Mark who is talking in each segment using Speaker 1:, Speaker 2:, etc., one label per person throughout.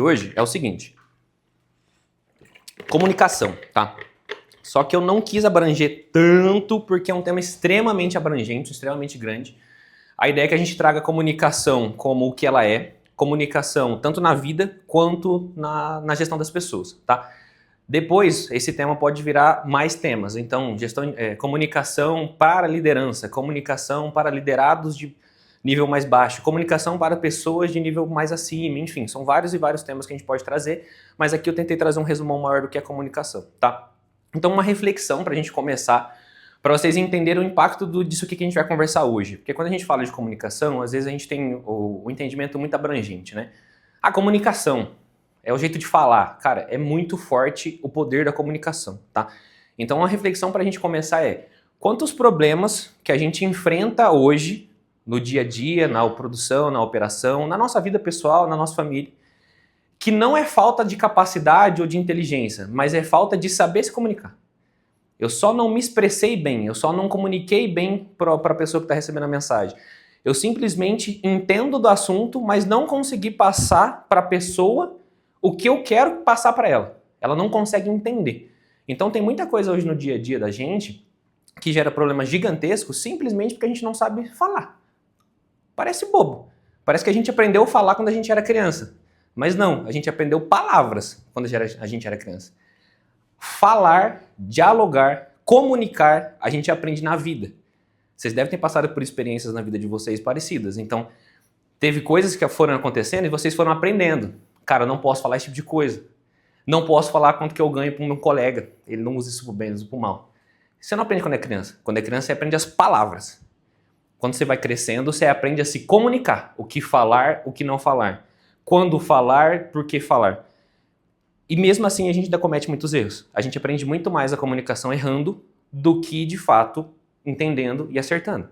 Speaker 1: Hoje é o seguinte, comunicação, tá? Só que eu não quis abranger tanto porque é um tema extremamente abrangente, extremamente grande. A ideia é que a gente traga comunicação como o que ela é, comunicação tanto na vida quanto na gestão das pessoas, tá? Depois, esse tema pode virar mais temas. Então, comunicação para liderança, comunicação para liderados de nível mais baixo, comunicação para pessoas de nível mais acima, enfim, são vários e vários temas que a gente pode trazer, mas aqui eu tentei trazer um resumão maior do que a comunicação, tá? Então, uma reflexão para a gente começar, para vocês entenderem o impacto disso aqui que a gente vai conversar hoje. Porque quando a gente fala de comunicação, às vezes a gente tem o entendimento muito abrangente, né? A comunicação é o jeito de falar. Cara, é muito forte o poder da comunicação, tá? Então, uma reflexão para a gente começar é: quantos problemas que a gente enfrenta hoje, no dia a dia, na produção, na operação, na nossa vida pessoal, na nossa família, que não é falta de capacidade ou de inteligência, mas é falta de saber se comunicar. Eu só não me expressei bem, eu só não comuniquei bem para a pessoa que está recebendo a mensagem. Eu simplesmente entendo do assunto, mas não consegui passar para a pessoa o que eu quero passar para ela. Ela não consegue entender. Então tem muita coisa hoje no dia a dia da gente que gera problemas gigantescos simplesmente porque a gente não sabe falar. Parece bobo. Parece que a gente aprendeu a falar quando a gente era criança. Mas não, a gente aprendeu palavras quando a gente era criança. Falar, dialogar, comunicar, a gente aprende na vida. Vocês devem ter passado por experiências na vida de vocês parecidas. Então, teve coisas que foram acontecendo e vocês foram aprendendo. Cara, eu não posso falar esse tipo de coisa. Não posso falar quanto que eu ganho para o meu colega. Ele não usa isso pro bem, ele usa pro mal. Você não aprende quando é criança. Quando é criança, você aprende as palavras. Quando você vai crescendo, você aprende a se comunicar. O que falar, o que não falar. Quando falar, por que falar. E mesmo assim, a gente ainda comete muitos erros. A gente aprende muito mais a comunicação errando do que, de fato, entendendo e acertando.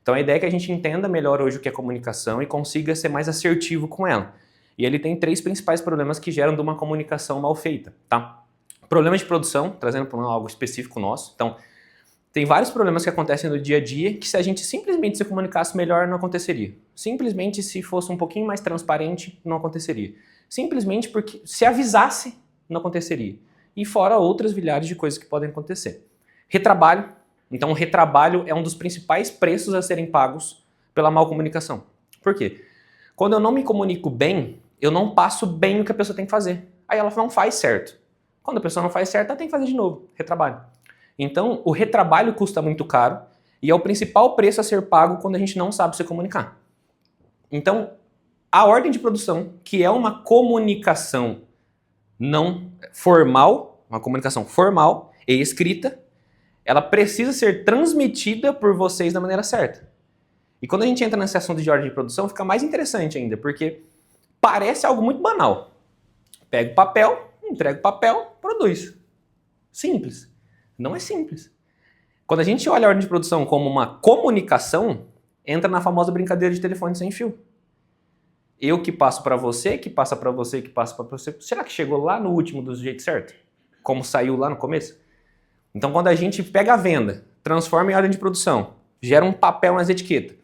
Speaker 1: Então a ideia é que a gente entenda melhor hoje o que é comunicação e consiga ser mais assertivo com ela. E ele tem 3 principais problemas que geram de uma comunicação mal feita, tá? Problemas de produção, trazendo para algo específico nosso. Então, tem vários problemas que acontecem no dia a dia que se a gente simplesmente se comunicasse melhor, não aconteceria. Simplesmente se fosse um pouquinho mais transparente, não aconteceria. Simplesmente porque se avisasse, não aconteceria. E fora outras milhares de coisas que podem acontecer. Retrabalho. Então, o retrabalho é um dos principais preços a serem pagos pela mal comunicação. Por quê? Quando eu não me comunico bem, eu não passo bem o que a pessoa tem que fazer. Aí ela não faz certo. Quando a pessoa não faz certo, ela tem que fazer de novo. Retrabalho. Então, o retrabalho custa muito caro e é o principal preço a ser pago quando a gente não sabe se comunicar. Então, a ordem de produção, que é uma comunicação não formal, uma comunicação formal e escrita, ela precisa ser transmitida por vocês da maneira certa. E quando a gente entra nesse assunto de ordem de produção, fica mais interessante ainda, porque parece algo muito banal. Pega o papel, entrega o papel, produz. Simples. Não é simples. Quando a gente olha a ordem de produção como uma comunicação, entra na famosa brincadeira de telefone sem fio. Eu que passo para você, que passa para você, que passa para você. Será que chegou lá no último do jeito certo? Como saiu lá no começo? Então, quando a gente pega a venda, transforma em ordem de produção, gera um papel nas etiquetas.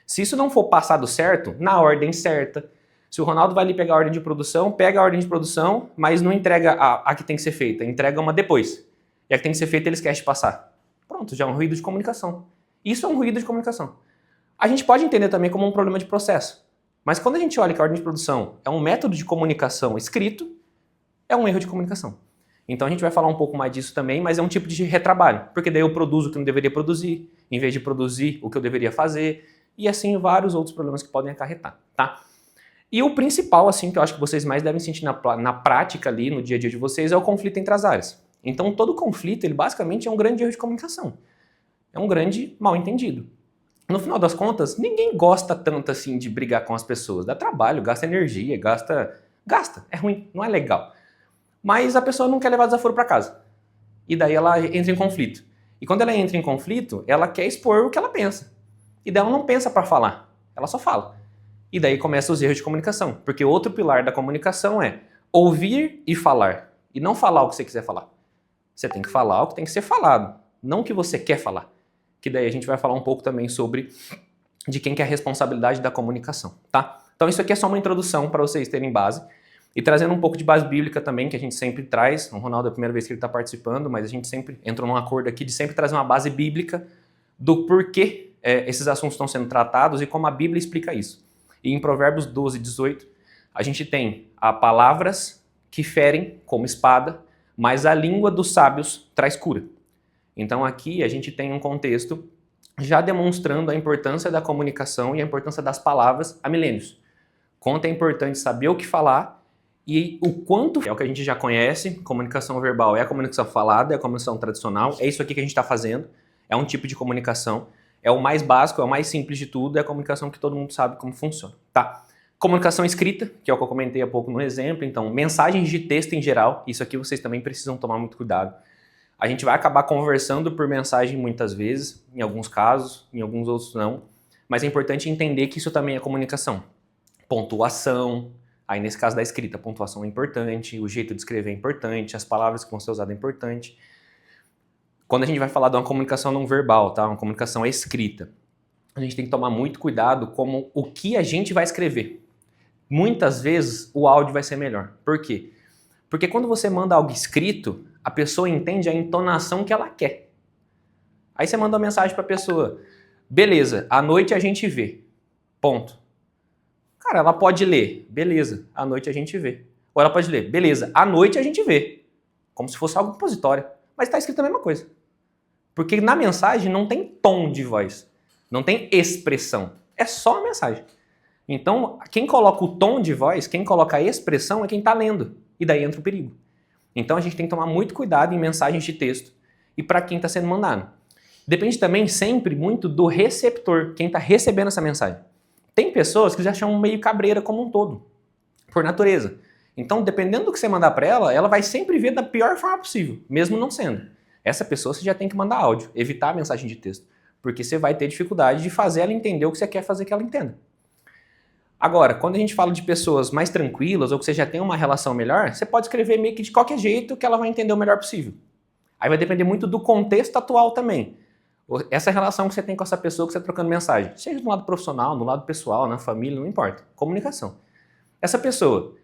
Speaker 1: Se isso não for passado certo, na ordem certa, se o Ronaldo vai ali pegar a ordem de produção, pega a ordem de produção, mas não entrega a que tem que ser feita, entrega uma depois. E a que tem que ser feita ele esquece de passar. Pronto, já é um ruído de comunicação. Isso é um ruído de comunicação. A gente pode entender também como um problema de processo. Mas quando a gente olha que a ordem de produção é um método de comunicação escrito, é um erro de comunicação. Então a gente vai falar um pouco mais disso também, mas é um tipo de retrabalho. Porque daí eu produzo o que não deveria produzir, em vez de produzir o que eu deveria fazer, e assim vários outros problemas que podem acarretar, tá? E o principal, assim, que eu acho que vocês mais devem sentir na prática ali, no dia a dia de vocês, é o conflito entre as áreas. Então todo conflito, ele basicamente é um grande erro de comunicação. É um grande mal-entendido. No final das contas, ninguém gosta tanto assim de brigar com as pessoas. Dá trabalho, gasta energia, gasta, é ruim, não é legal. Mas a pessoa não quer levar desaforo para casa. E daí ela entra em conflito. E quando ela entra em conflito, ela quer expor o que ela pensa. E daí ela não pensa para falar, ela só fala. E daí começam os erros de comunicação. Porque outro pilar da comunicação é ouvir e falar. E não falar o que você quiser falar. Você tem que falar o que tem que ser falado, não o que você quer falar. Que daí a gente vai falar um pouco também sobre de quem que é a responsabilidade da comunicação, tá? Então isso aqui é só uma introdução para vocês terem base. E trazendo um pouco de base bíblica também, que a gente sempre traz. O Ronaldo é a primeira vez que ele está participando, mas a gente sempre entrou num acordo aqui de sempre trazer uma base bíblica do porquê esses assuntos estão sendo tratados e como a Bíblia explica isso. E em Provérbios 12, 18, a gente tem palavras que ferem como espada, mas a língua dos sábios traz cura. Então aqui a gente tem um contexto já demonstrando a importância da comunicação e a importância das palavras há milênios. Quanto é importante saber o que falar e o quanto é o que a gente já conhece. Comunicação verbal é a comunicação falada, é a comunicação tradicional, é isso aqui que a gente está fazendo, é um tipo de comunicação, é o mais básico, é o mais simples de tudo, é a comunicação que todo mundo sabe como funciona, tá? Comunicação escrita, que é o que eu comentei há pouco no exemplo, então mensagens de texto em geral, isso aqui vocês também precisam tomar muito cuidado. A gente vai acabar conversando por mensagem muitas vezes, em alguns casos, em alguns outros não, mas é importante entender que isso também é comunicação. Pontuação, aí nesse caso da escrita, a pontuação é importante, o jeito de escrever é importante, as palavras que vão ser usadas é importante. Quando a gente vai falar de uma comunicação não verbal, tá? Uma comunicação escrita, a gente tem que tomar muito cuidado com o que a gente vai escrever. Muitas vezes o áudio vai ser melhor. Por quê? Porque quando você manda algo escrito, a pessoa entende a entonação que ela quer. Aí você manda uma mensagem para a pessoa, beleza, à noite a gente vê, ponto. Cara, ela pode ler, beleza, à noite a gente vê. Ou ela pode ler, beleza, à noite a gente vê. Como se fosse algo compositório. Mas está escrito a mesma coisa. Porque na mensagem não tem tom de voz, não tem expressão, é só a mensagem. Então, quem coloca o tom de voz, quem coloca a expressão é quem está lendo. E daí entra o perigo. Então a gente tem que tomar muito cuidado em mensagens de texto e para quem está sendo mandado. Depende também sempre muito do receptor, quem está recebendo essa mensagem. Tem pessoas que já chamam meio cabreira como um todo, por natureza. Então, dependendo do que você mandar para ela, ela vai sempre ver da pior forma possível, mesmo não sendo. Essa pessoa você já tem que mandar áudio, evitar a mensagem de texto, porque você vai ter dificuldade de fazer ela entender o que você quer fazer que ela entenda. Agora, quando a gente fala de pessoas mais tranquilas ou que você já tem uma relação melhor, você pode escrever meio que de qualquer jeito que ela vai entender o melhor possível. Aí vai depender muito do contexto atual também. Essa relação que você tem com essa pessoa que você está trocando mensagem, seja do lado profissional, do lado pessoal, na família, não importa. Comunicação. Essa pessoa,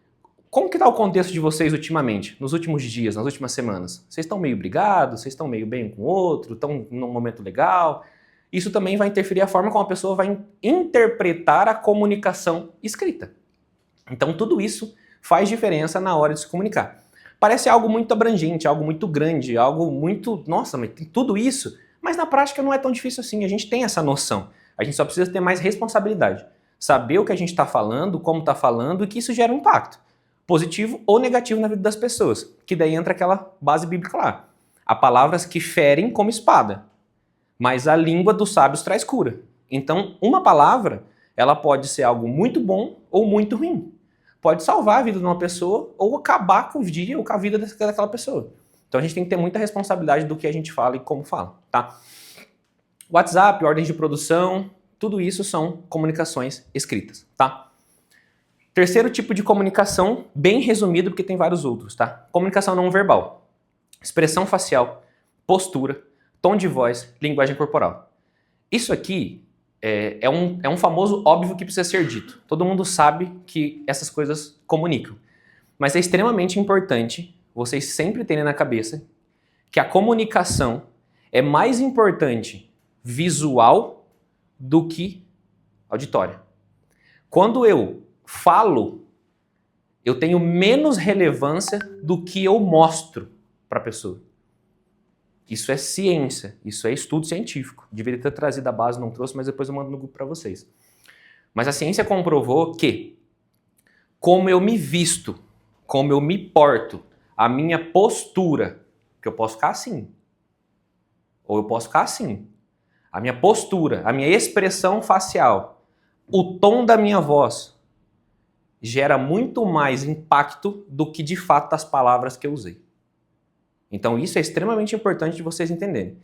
Speaker 1: como que está o contexto de vocês ultimamente, nos últimos dias, nas últimas semanas? Vocês estão meio brigados? Vocês estão meio bem um com o outro? Estão num momento legal? Isso também vai interferir a forma como a pessoa vai interpretar a comunicação escrita. Então tudo isso faz diferença na hora de se comunicar. Parece algo muito abrangente, algo muito grande, algo muito... Nossa, mas tem tudo isso? Mas na prática não é tão difícil assim, a gente tem essa noção. A gente só precisa ter mais responsabilidade. Saber o que a gente está falando, como está falando e que isso gera um impacto. Positivo ou negativo na vida das pessoas. Que daí entra aquela base bíblica lá. Há palavras que ferem como espada, mas a língua dos sábios traz cura. Então, uma palavra, ela pode ser algo muito bom ou muito ruim. Pode salvar a vida de uma pessoa ou acabar com o dia ou com a vida daquela pessoa. Então a gente tem que ter muita responsabilidade do que a gente fala e como fala, tá? WhatsApp, ordens de produção, tudo isso são comunicações escritas, tá? Terceiro tipo de comunicação, bem resumido porque tem vários outros, tá? Comunicação não verbal, expressão facial, postura, tom de voz, linguagem corporal. Isso aqui é um famoso óbvio que precisa ser dito. Todo mundo sabe que essas coisas comunicam. Mas é extremamente importante vocês sempre terem na cabeça que a comunicação é mais importante visual do que auditória. Quando eu falo, eu tenho menos relevância do que eu mostro para a pessoa. Isso é ciência, isso é estudo científico. Deveria ter trazido a base, não trouxe, mas depois eu mando no grupo para vocês. Mas a ciência comprovou que como eu me visto, como eu me porto, a minha postura, que eu posso ficar assim, ou eu posso ficar assim, a minha postura, a minha expressão facial, o tom da minha voz, gera muito mais impacto do que de fato as palavras que eu usei. Então isso é extremamente importante de vocês entenderem.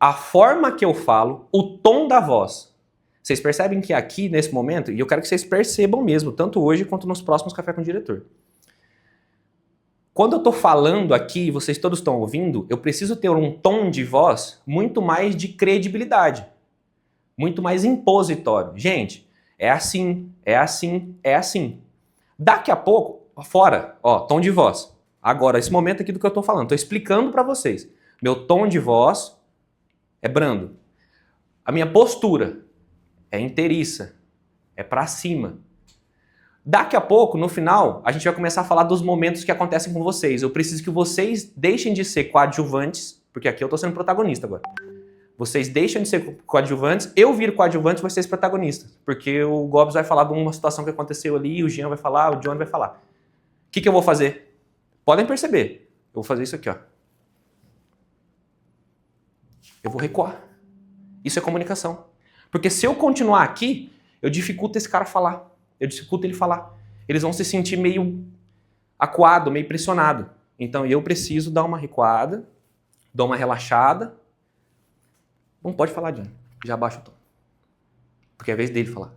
Speaker 1: A forma que eu falo, o tom da voz. Vocês percebem que aqui, nesse momento, e eu quero que vocês percebam mesmo, tanto hoje quanto nos próximos Café com o Diretor. Quando eu estou falando aqui, vocês todos estão ouvindo, eu preciso ter um tom de voz muito mais de credibilidade. Muito mais impositório. Gente, é assim, é assim, é assim. Daqui a pouco, fora, ó, tom de voz. Agora, esse momento aqui do que eu tô falando, tô explicando para vocês. Meu tom de voz é brando. A minha postura é inteiriça, é para cima. Daqui a pouco, no final, a gente vai começar a falar dos momentos que acontecem com vocês. Eu preciso que vocês deixem de ser coadjuvantes, porque aqui eu tô sendo protagonista agora. Vocês deixam de ser coadjuvantes, eu viro coadjuvante e vocês protagonistas. Porque o Gobs vai falar de uma situação que aconteceu ali, o Jean vai falar, o John vai falar. O que eu vou fazer? Podem perceber. Eu vou fazer isso aqui, ó. Eu vou recuar. Isso é comunicação. Porque se eu continuar aqui, eu dificulto esse cara falar. Eu dificulto ele falar. Eles vão se sentir meio acuado, meio pressionado. Então eu preciso dar uma recuada, dar uma relaxada. Não pode falar, John. Já abaixa o tom. Porque é a vez dele falar.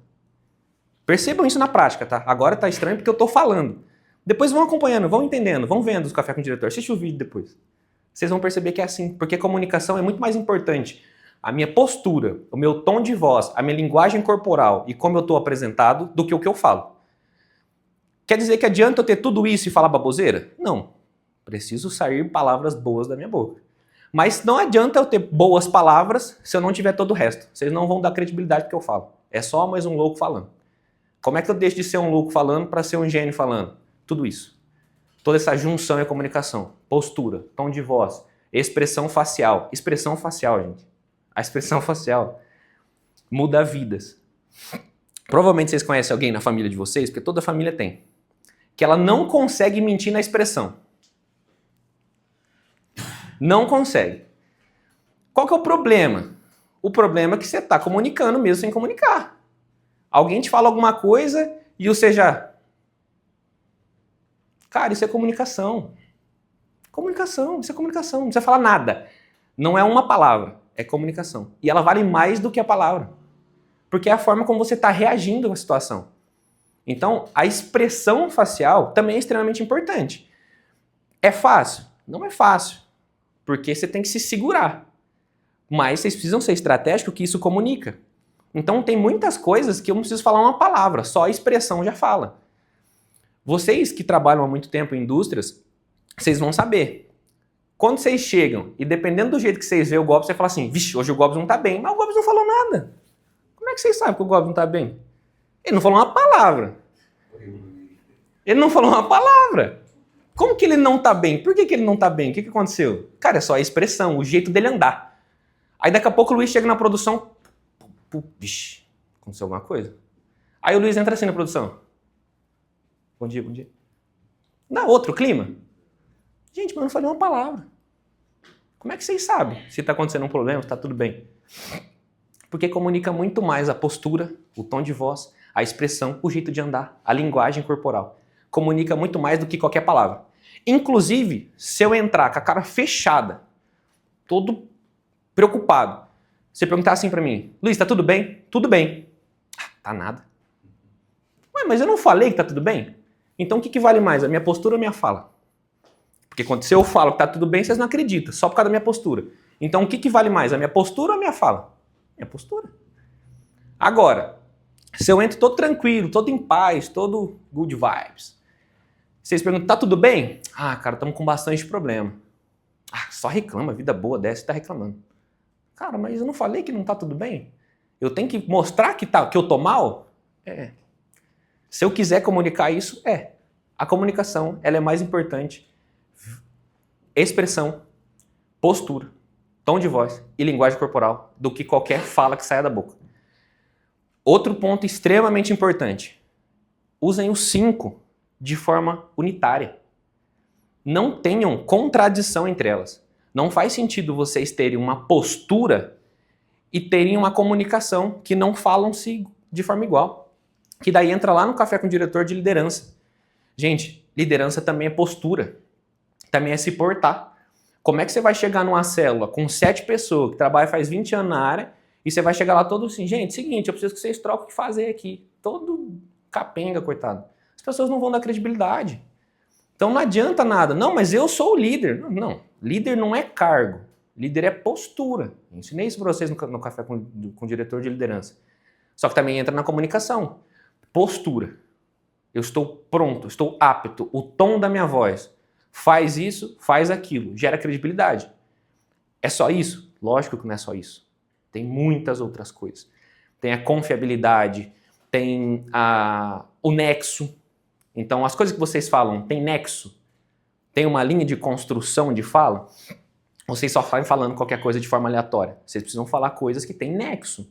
Speaker 1: Percebam isso na prática, tá? Agora tá estranho porque eu tô falando. Depois vão acompanhando, vão entendendo, vão vendo os Café com o Diretor. Assiste o vídeo depois. Vocês vão perceber que é assim. Porque comunicação é muito mais importante. A minha postura, o meu tom de voz, a minha linguagem corporal e como eu tô apresentado do que o que eu falo. Quer dizer que adianta eu ter tudo isso e falar baboseira? Não. Preciso sair palavras boas da minha boca. Mas não adianta eu ter boas palavras se eu não tiver todo o resto. Vocês não vão dar credibilidade pro que eu falo. É só mais um louco falando. Como é que eu deixo de ser um louco falando para ser um gênio falando? Tudo isso. Toda essa junção é comunicação. Postura, tom de voz, expressão facial. Expressão facial, gente. A expressão facial muda vidas. Provavelmente vocês conhecem alguém na família de vocês, porque toda família tem, que ela não consegue mentir na expressão. Não consegue. Qual que é o problema? O problema é que você está comunicando mesmo sem comunicar. Alguém te fala alguma coisa e você já... Cara, isso é comunicação. Comunicação, isso é comunicação. Não precisa falar nada. Não é uma palavra, é comunicação. E ela vale mais do que a palavra. Porque é a forma como você está reagindo à situação. Então, a expressão facial também é extremamente importante. É fácil? Não é fácil. Porque você tem que se segurar. Mas vocês precisam ser estratégicos que isso comunica. Então tem muitas coisas que eu não preciso falar uma palavra, só a expressão já fala. Vocês que trabalham há muito tempo em indústrias, vocês vão saber. Quando vocês chegam e dependendo do jeito que vocês veem o Gobs, você fala assim, vixe, hoje o Gobs não tá bem, mas o Gobs não falou nada. Como é que vocês sabem que o Gobs não tá bem? Ele não falou uma palavra. Ele não falou uma palavra. Como que ele não tá bem? Por que ele não tá bem? O que aconteceu? Cara, é só a expressão, o jeito dele andar. Aí daqui a pouco o Luiz chega na produção, vixe, aconteceu alguma coisa. Aí o Luiz entra assim na produção. Bom dia, bom dia. Dá outro clima. Gente, mas eu não falei uma palavra. Como é que vocês sabem se tá acontecendo um problema, se tá tudo bem? Porque comunica muito mais a postura, o tom de voz, a expressão, o jeito de andar, a linguagem corporal. Comunica muito mais do que qualquer palavra. Inclusive, se eu entrar com a cara fechada, todo preocupado, você perguntar assim pra mim, Luiz, tá tudo bem? Tudo bem. Ah, tá nada. Ué, mas eu não falei que tá tudo bem? Então o que vale mais, a minha postura ou a minha fala? Porque quando se eu falo que tá tudo bem, vocês não acreditam, só por causa da minha postura. Então o que vale mais, a minha postura ou a minha fala? Minha postura. Agora, se eu entro todo tranquilo, todo em paz, todo good vibes, vocês perguntam, tá tudo bem? Ah, cara, estamos com bastante problema. Ah, só reclama, vida boa dessa e tá reclamando. Cara, mas eu não falei que não tá tudo bem? Eu tenho que mostrar que eu tô mal? É. Se eu quiser comunicar isso, a comunicação, ela é mais importante. Expressão, postura, tom de voz e linguagem corporal do que qualquer fala que saia da boca. Outro ponto extremamente importante. Usem os 5 de forma unitária. Não tenham contradição entre elas. Não faz sentido vocês terem uma postura e terem uma comunicação que não falam-se de forma igual. Que daí entra lá no Café com o Diretor de liderança. Gente, liderança também é postura. Também é se portar. Como é que você vai chegar numa célula com 7 pessoas que trabalham faz 20 anos na área e você vai chegar lá todo assim, gente, seguinte, eu preciso que vocês troquem o que fazer aqui. Todo capenga, coitado. As pessoas não vão dar credibilidade. Então não adianta nada. Não, mas eu sou o líder. Não, líder não é cargo. Líder é postura. Eu ensinei isso para vocês no Café com o Diretor de liderança. Só que também entra na comunicação. Postura. eu estou pronto, estou apto, o tom da minha voz faz isso, faz aquilo, gera credibilidade. É só isso? Lógico que não é só isso. Tem muitas outras coisas. Tem a confiabilidade, tem o nexo. Então, as coisas que vocês falam, tem nexo? Tem uma linha de construção de fala? Vocês só saem falando qualquer coisa de forma aleatória. Vocês precisam falar coisas que têm nexo.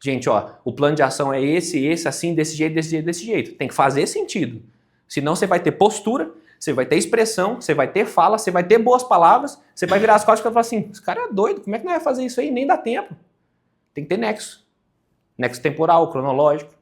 Speaker 1: Gente, ó, o plano de ação é esse, assim, desse jeito, desse jeito, desse jeito. Tem que fazer sentido. Senão você vai ter postura, você vai ter expressão, você vai ter fala, você vai ter boas palavras, você vai virar as costas e vai falar assim, esse cara é doido, como é que não vai fazer isso aí? Nem dá tempo. Tem que ter nexo. Nexo temporal, cronológico.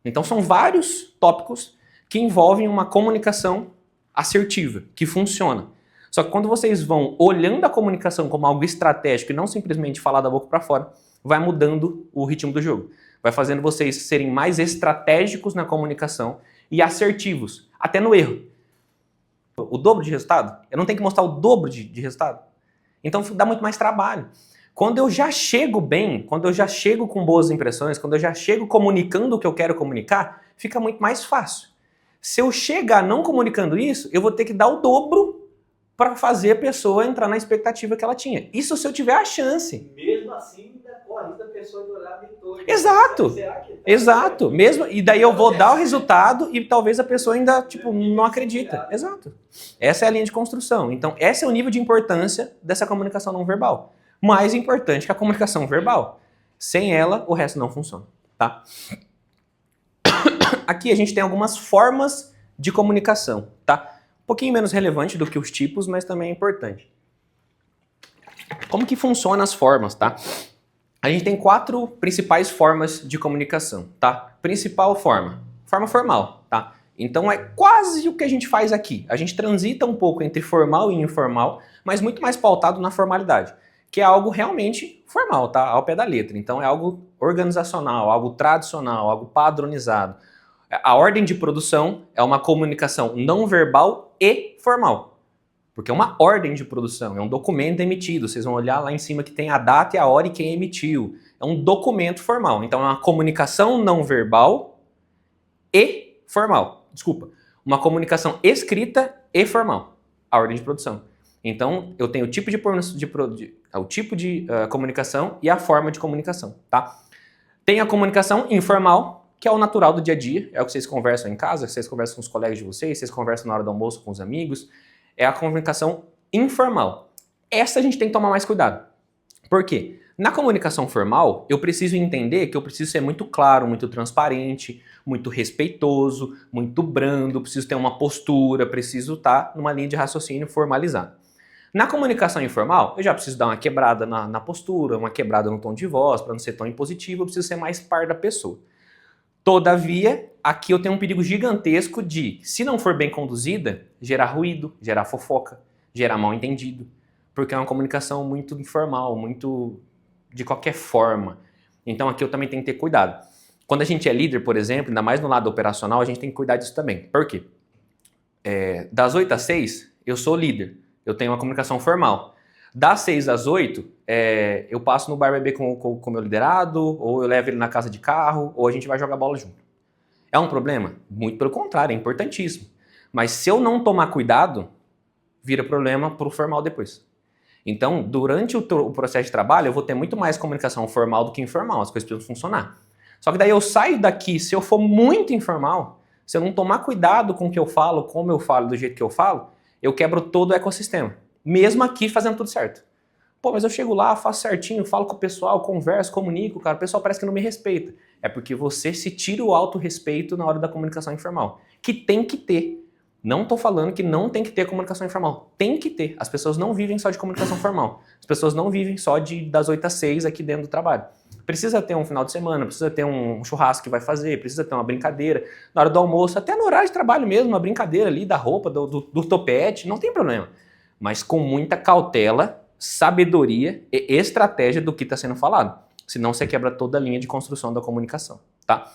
Speaker 1: Então são vários tópicos que envolvem uma comunicação assertiva, que funciona. Só que quando vocês vão olhando a comunicação como algo estratégico e não simplesmente falar da boca para fora, vai mudando o ritmo do jogo. Vai fazendo vocês serem mais estratégicos na comunicação e assertivos, até no erro. O dobro de resultado? Eu não tenho que mostrar o dobro de resultado? Então dá muito mais trabalho. Quando eu já chego bem, quando eu já chego com boas impressões, quando eu já chego comunicando o que eu quero comunicar, fica muito mais fácil. Se eu chegar não comunicando isso, eu vou ter que dar o dobro para fazer a pessoa entrar na expectativa que ela tinha. Isso se eu tiver a chance.
Speaker 2: Mesmo assim, ainda corre da pessoa adorar a vitória.
Speaker 1: Exato. Exato. Mesmo, e daí eu vou dar o resultado e talvez a pessoa ainda tipo, não acredita. Exato. Essa é a linha de construção. Então, esse é o nível de importância dessa comunicação não verbal. Mais importante que a comunicação verbal. Sem ela, o resto não funciona. Tá? Aqui a gente tem algumas formas de comunicação. Tá? Um pouquinho menos relevante do que os tipos, mas também é importante. Como que funcionam as formas, tá? A gente tem 4 principais formas de comunicação, tá? Principal forma formal, tá? Então é quase o que a gente faz aqui. A gente transita um pouco entre formal e informal, mas muito mais pautado na formalidade, que é algo realmente formal, tá? Ao pé da letra. Então é algo organizacional, algo tradicional, algo padronizado. A ordem de produção é uma comunicação não verbal e formal. Porque é uma ordem de produção, é um documento emitido. Vocês vão olhar lá em cima que tem a data e a hora e quem emitiu. É um documento formal. Então é uma comunicação não verbal e formal. Desculpa. Uma comunicação escrita e formal. A ordem de produção. Então eu tenho o tipo de comunicação e a forma de comunicação. Tá? Tem a comunicação informal, que é o natural do dia a dia. É o que vocês conversam em casa, vocês conversam com os colegas de vocês conversam na hora do almoço com os amigos. É a comunicação informal. Essa a gente tem que tomar mais cuidado. Por quê? Na comunicação formal, eu preciso entender que eu preciso ser muito claro, muito transparente, muito respeitoso, muito brando, preciso ter uma postura, preciso estar numa linha de raciocínio formalizada. Na comunicação informal, eu já preciso dar uma quebrada na postura, uma quebrada no tom de voz, para não ser tão impositivo, eu preciso ser mais par da pessoa. Todavia, aqui eu tenho um perigo gigantesco de, se não for bem conduzida, gerar ruído, gerar fofoca, gerar mal entendido. Porque é uma comunicação muito informal, muito de qualquer forma. Então aqui eu também tenho que ter cuidado. Quando a gente é líder, por exemplo, ainda mais no lado operacional, a gente tem que cuidar disso também. Por quê? Das 8 às 6, eu sou líder. Eu tenho uma comunicação formal. Das 6 às 8, eu passo no bar beber com o meu liderado, ou eu levo ele na casa de carro, ou a gente vai jogar bola junto. É um problema? Muito pelo contrário, é importantíssimo. Mas se eu não tomar cuidado, vira problema pro formal depois. Então, durante o processo de trabalho, eu vou ter muito mais comunicação formal do que informal, as coisas precisam funcionar. Só que daí eu saio daqui, se eu for muito informal, se eu não tomar cuidado com o que eu falo, como eu falo, do jeito que eu falo, eu quebro todo o ecossistema. Mesmo aqui fazendo tudo certo. Pô, mas eu chego lá, faço certinho, falo com o pessoal, converso, comunico, cara, o pessoal parece que não me respeita. É porque você se tira o autorrespeito na hora da comunicação informal. Que tem que ter. Não tô falando que não tem que ter comunicação informal. Tem que ter. As pessoas não vivem só de comunicação formal. As pessoas não vivem só das 8 às 6 aqui dentro do trabalho. Precisa ter um final de semana, precisa ter um churrasco que vai fazer, precisa ter uma brincadeira. Na hora do almoço, até no horário de trabalho mesmo, uma brincadeira ali da roupa, do topete, não tem problema. Mas com muita cautela, sabedoria e estratégia do que está sendo falado. Senão você quebra toda a linha de construção da comunicação, tá?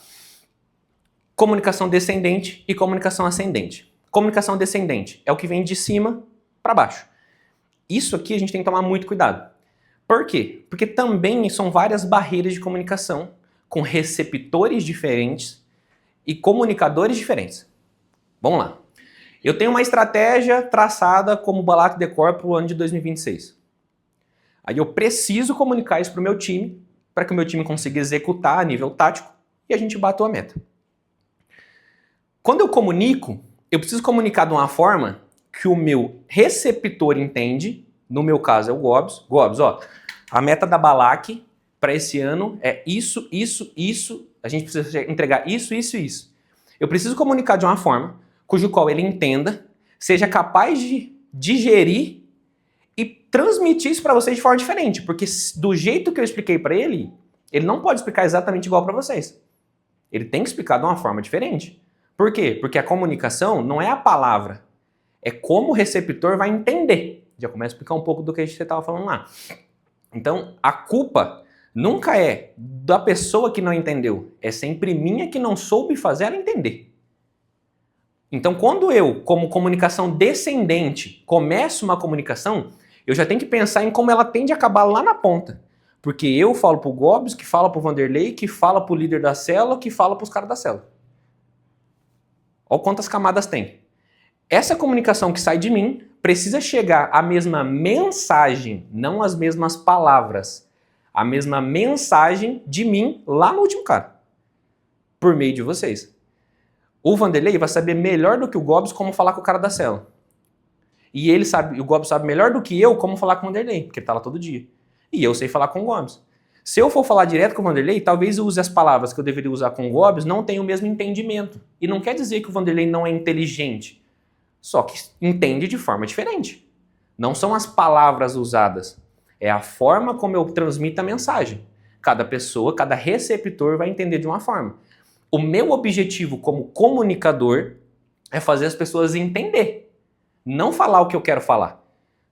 Speaker 1: Comunicação descendente e comunicação ascendente. Comunicação descendente é o que vem de cima para baixo. Isso aqui a gente tem que tomar muito cuidado. Por quê? Porque também são várias barreiras de comunicação com receptores diferentes e comunicadores diferentes. Vamos lá. Eu tenho uma estratégia traçada como Balac Decor para o ano de 2026. Aí eu preciso comunicar isso para o meu time, para que o meu time consiga executar a nível tático e a gente bata a meta. Quando eu comunico, eu preciso comunicar de uma forma que o meu receptor entende, no meu caso é o Gobs. Gobs, ó, a meta da Balac para esse ano é isso, isso, isso, a gente precisa entregar isso, isso e isso. Eu preciso comunicar de uma forma cujo qual ele entenda, seja capaz de digerir e transmitir isso para vocês de forma diferente, porque do jeito que eu expliquei para ele, ele não pode explicar exatamente igual para vocês. Ele tem que explicar de uma forma diferente. Por quê? Porque a comunicação não é a palavra, é como o receptor vai entender. Já começa a explicar um pouco do que você estava falando lá. Então, a culpa nunca é da pessoa que não entendeu, é sempre minha que não soube fazer ela entender. Então, quando eu, como comunicação descendente, começo uma comunicação, eu já tenho que pensar em como ela tende a acabar lá na ponta. Porque eu falo pro Gobs, que fala pro Vanderlei, que fala pro líder da célula, que fala pros caras da célula. Olha quantas camadas tem. Essa comunicação que sai de mim precisa chegar à mesma mensagem, não as mesmas palavras. A mesma mensagem de mim lá no último cara. Por meio de vocês. O Vanderlei vai saber melhor do que o Gobs como falar com o cara da célula. E ele sabe, o Gobs sabe melhor do que eu como falar com o Vanderlei, porque ele tá lá todo dia. E eu sei falar com o Gobs. Se eu for falar direto com o Vanderlei, talvez eu use as palavras que eu deveria usar com o Gobs, não tenha o mesmo entendimento. E não quer dizer que o Vanderlei não é inteligente, só que entende de forma diferente. Não são as palavras usadas, é a forma como eu transmito a mensagem. Cada pessoa, cada receptor vai entender de uma forma. O meu objetivo como comunicador é fazer as pessoas entender, não falar o que eu quero falar.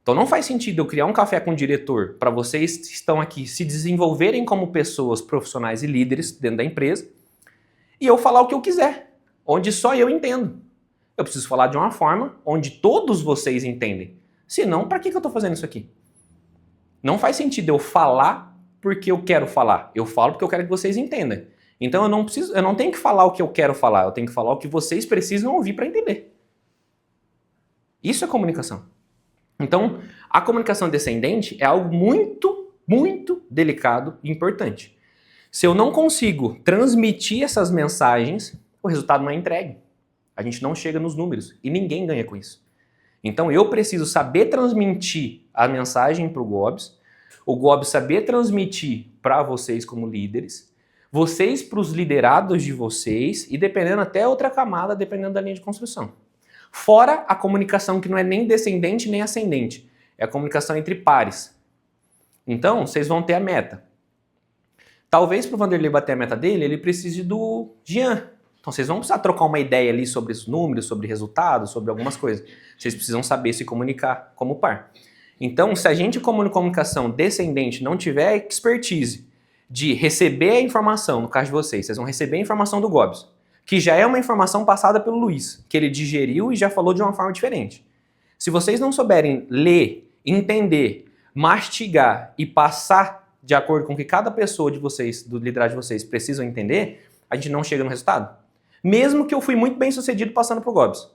Speaker 1: Então não faz sentido eu criar um café com o diretor para vocês que estão aqui se desenvolverem como pessoas profissionais e líderes dentro da empresa e eu falar o que eu quiser, onde só eu entendo. Eu preciso falar de uma forma onde todos vocês entendem. Senão, para que eu estou fazendo isso aqui? Não faz sentido eu falar porque eu quero falar. Eu falo porque eu quero que vocês entendam. Então eu não tenho que falar o que eu quero falar, eu tenho que falar o que vocês precisam ouvir para entender. Isso é comunicação. Então, a comunicação descendente é algo muito, muito delicado e importante. Se eu não consigo transmitir essas mensagens, o resultado não é entregue. A gente não chega nos números e ninguém ganha com isso. Então eu preciso saber transmitir a mensagem para o Gobs saber transmitir para vocês como líderes, vocês para os liderados de vocês e dependendo até outra camada, dependendo da linha de construção. Fora a comunicação que não é nem descendente nem ascendente, é a comunicação entre pares. Então, vocês vão ter a meta. Talvez para o Vanderlei bater a meta dele, ele precise do Jean. Então vocês vão precisar trocar uma ideia ali sobre os números, sobre resultados, sobre algumas coisas. Vocês precisam saber se comunicar como par. Então, se a gente como comunicação descendente não tiver expertise de receber a informação, no caso de vocês vão receber a informação do Gobs, que já é uma informação passada pelo Luiz, que ele digeriu e já falou de uma forma diferente. Se vocês não souberem ler, entender, mastigar e passar de acordo com o que cada pessoa de vocês, do liderado de vocês, precisam entender, a gente não chega no resultado. Mesmo que eu fui muito bem sucedido passando pro Gobs.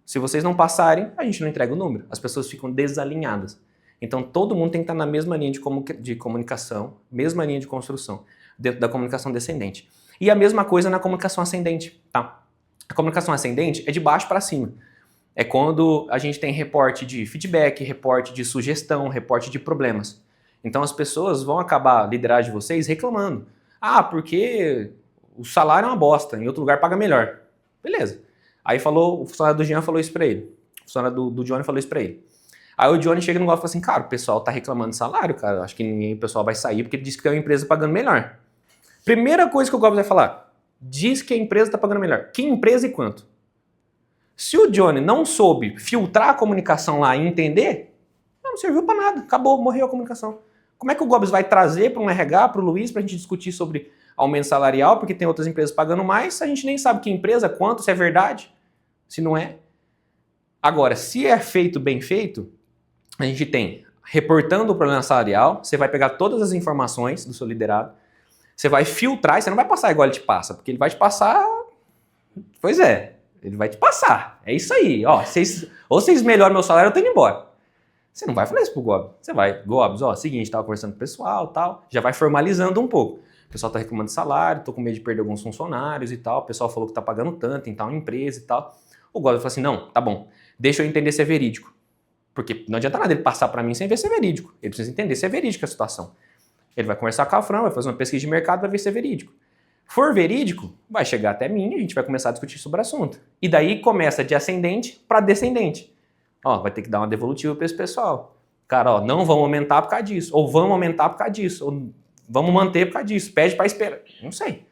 Speaker 1: Se vocês não passarem, a gente não entrega o número. As pessoas ficam desalinhadas. Então todo mundo tem que estar na mesma linha de comunicação, mesma linha de construção, dentro da comunicação descendente. E a mesma coisa na comunicação ascendente, tá? A comunicação ascendente é de baixo para cima. É quando a gente tem reporte de feedback, reporte de sugestão, reporte de problemas. Então as pessoas vão acabar, a lideragem de vocês, reclamando. Ah, porque o salário é uma bosta, em outro lugar paga melhor. Beleza. Aí o funcionário do Jean falou isso pra ele. O funcionário do Johnny falou isso pra ele. Aí o Johnny chega no Gobs e fala assim, cara, o pessoal tá reclamando de salário, cara. Acho que o pessoal vai sair porque ele disse que tem uma empresa pagando melhor. Primeira coisa que o Gobs vai falar, diz que a empresa tá pagando melhor. Que empresa e quanto? Se o Johnny não soube filtrar a comunicação lá e entender, não serviu pra nada. Acabou, morreu a comunicação. Como é que o Gobs vai trazer para um RH, para o Luiz, pra gente discutir sobre aumento salarial, porque tem outras empresas pagando mais, a gente nem sabe que empresa, quanto, se é verdade, se não é. Agora, se é feito bem feito, a gente tem reportando o problema salarial, você vai pegar todas as informações do seu liderado, você vai filtrar, e você não vai passar igual ele te passa, porque ele vai te passar, pois é, Ele vai te passar. É isso aí. Ó, ou vocês melhoram meu salário, eu tô indo embora. Você não vai falar isso pro Gob. Você vai, Gobs, ó, seguinte, tava conversando com o pessoal, tal, já vai formalizando um pouco. O pessoal tá reclamando de salário, tô com medo de perder alguns funcionários e tal, o pessoal falou que tá pagando tanto em tal empresa e tal. O Gob falou assim, não, tá bom, deixa eu entender se é verídico. Porque não adianta nada ele passar para mim sem ver se é verídico. Ele precisa entender se é verídica a situação. Ele vai conversar com a Fran, vai fazer uma pesquisa de mercado, vai ver se é verídico. For verídico, vai chegar até mim e a gente vai começar a discutir sobre o assunto. E daí começa de ascendente para descendente. Ó, vai ter que dar uma devolutiva para esse pessoal. Cara, ó, não vamos aumentar por causa disso. Ou vamos aumentar por causa disso. Ou vamos manter por causa disso. Pede para esperar. Não sei.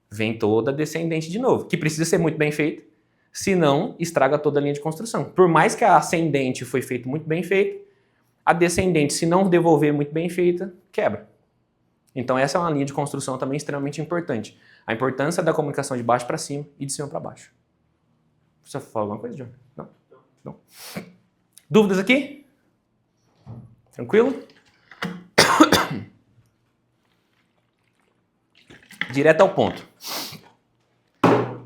Speaker 1: Vem toda descendente de novo. Que precisa ser muito bem feito. Senão, estraga toda a linha de construção. Por mais que a ascendente foi feita muito bem feita, a descendente, se não devolver muito bem feita, quebra. Então essa é uma linha de construção também extremamente importante. A importância da comunicação de baixo para cima e de cima para baixo. Você falar alguma coisa, John? Não? Não. Dúvidas aqui? Tranquilo? Direto ao ponto.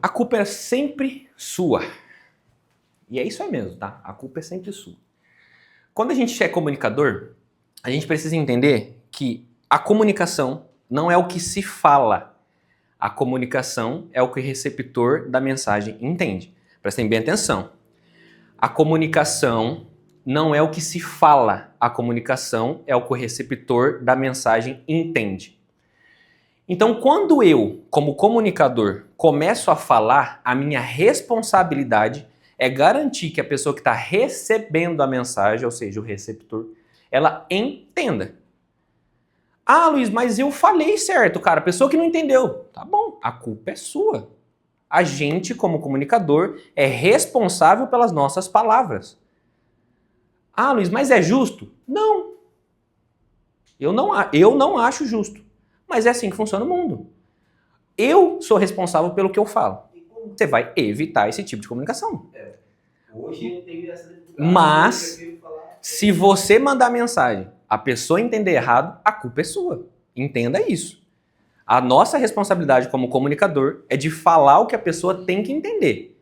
Speaker 1: A culpa é sempre sua. E é isso aí mesmo, tá? A culpa é sempre sua. Quando a gente é comunicador, a gente precisa entender que a comunicação não é o que se fala. A comunicação é o que o receptor da mensagem entende. Prestem bem atenção. A comunicação não é o que se fala. A comunicação é o que o receptor da mensagem entende. Então, quando eu, como comunicador, começo a falar, a minha responsabilidade é garantir que a pessoa que está recebendo a mensagem, ou seja, o receptor, ela entenda. Ah, Luiz, mas eu falei certo, cara. A pessoa que não entendeu. Tá bom, a culpa é sua. A gente, como comunicador, é responsável pelas nossas palavras. Ah, Luiz, mas é justo? Não. Eu não acho justo. Mas é assim que funciona o mundo. Eu sou responsável pelo que eu falo. Você vai evitar esse tipo de comunicação.
Speaker 2: Hoje eu tenho essa dificuldade.
Speaker 1: Mas, se você mandar mensagem, a pessoa entender errado, a culpa é sua. Entenda isso. A nossa responsabilidade como comunicador é de falar o que a pessoa tem que entender.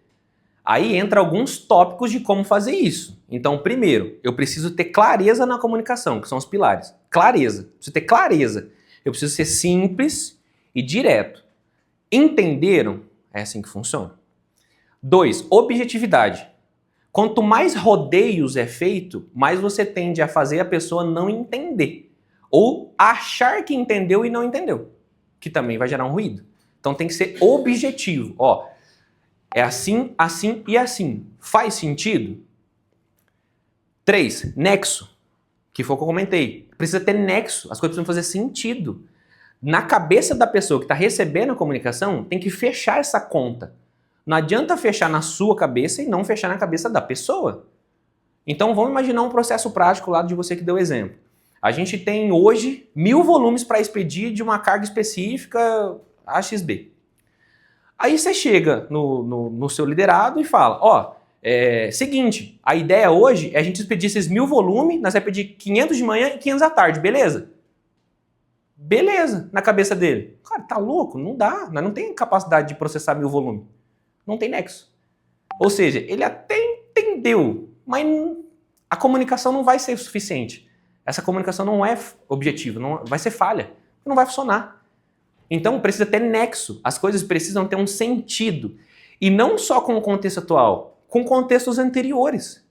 Speaker 1: Aí entra alguns tópicos de como fazer isso. Então, primeiro, eu preciso ter clareza na comunicação, que são os pilares. Clareza. Preciso ter clareza. Eu preciso ser simples e direto. Entenderam? É assim que funciona. 2. Objetividade. Quanto mais rodeios é feito, mais você tende a fazer a pessoa não entender. Ou achar que entendeu e não entendeu. Que também vai gerar um ruído. Então tem que ser objetivo. Ó, é assim, assim e assim. Faz sentido? 3. Nexo. Que foi o que eu comentei. Precisa ter nexo. As coisas precisam fazer sentido. Na cabeça da pessoa que está recebendo a comunicação, tem que fechar essa conta. Não adianta fechar na sua cabeça e não fechar na cabeça da pessoa. Então vamos imaginar um processo prático lá de você que deu exemplo. A gente tem hoje 1000 volumes para expedir de uma carga específica AXB. Aí você chega no seu liderado e fala, ó, seguinte, a ideia hoje é a gente expedir esses 1000 volumes, nós vamos pedir 500 de manhã e 500 à tarde, beleza? Beleza, na cabeça dele. Cara, tá louco? Não dá, nós não temos capacidade de processar 1000 volumes. Não tem nexo. Ou seja, ele até entendeu, mas a comunicação não vai ser o suficiente. Essa comunicação não é objetiva, não vai ser falha, não vai funcionar. Então precisa ter nexo, as coisas precisam ter um sentido. E não só com o contexto atual, com contextos anteriores.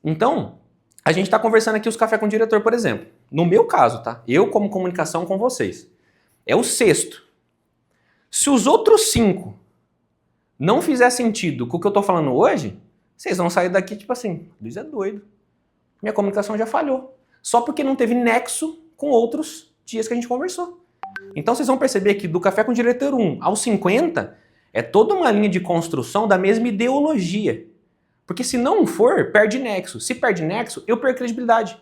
Speaker 1: Então, a gente está conversando aqui os café com o diretor, por exemplo. No meu caso, tá? Eu como comunicação com vocês. É o 6º. Se os outros 5 não fizer sentido com o que eu tô falando hoje, vocês vão sair daqui tipo assim, Luiz é doido. Minha comunicação já falhou. Só porque não teve nexo com outros dias que a gente conversou. Então vocês vão perceber que do Café com o Diretor 1 ao 50 é toda uma linha de construção da mesma ideologia. Porque se não for, perde nexo. Se perde nexo, eu perco credibilidade.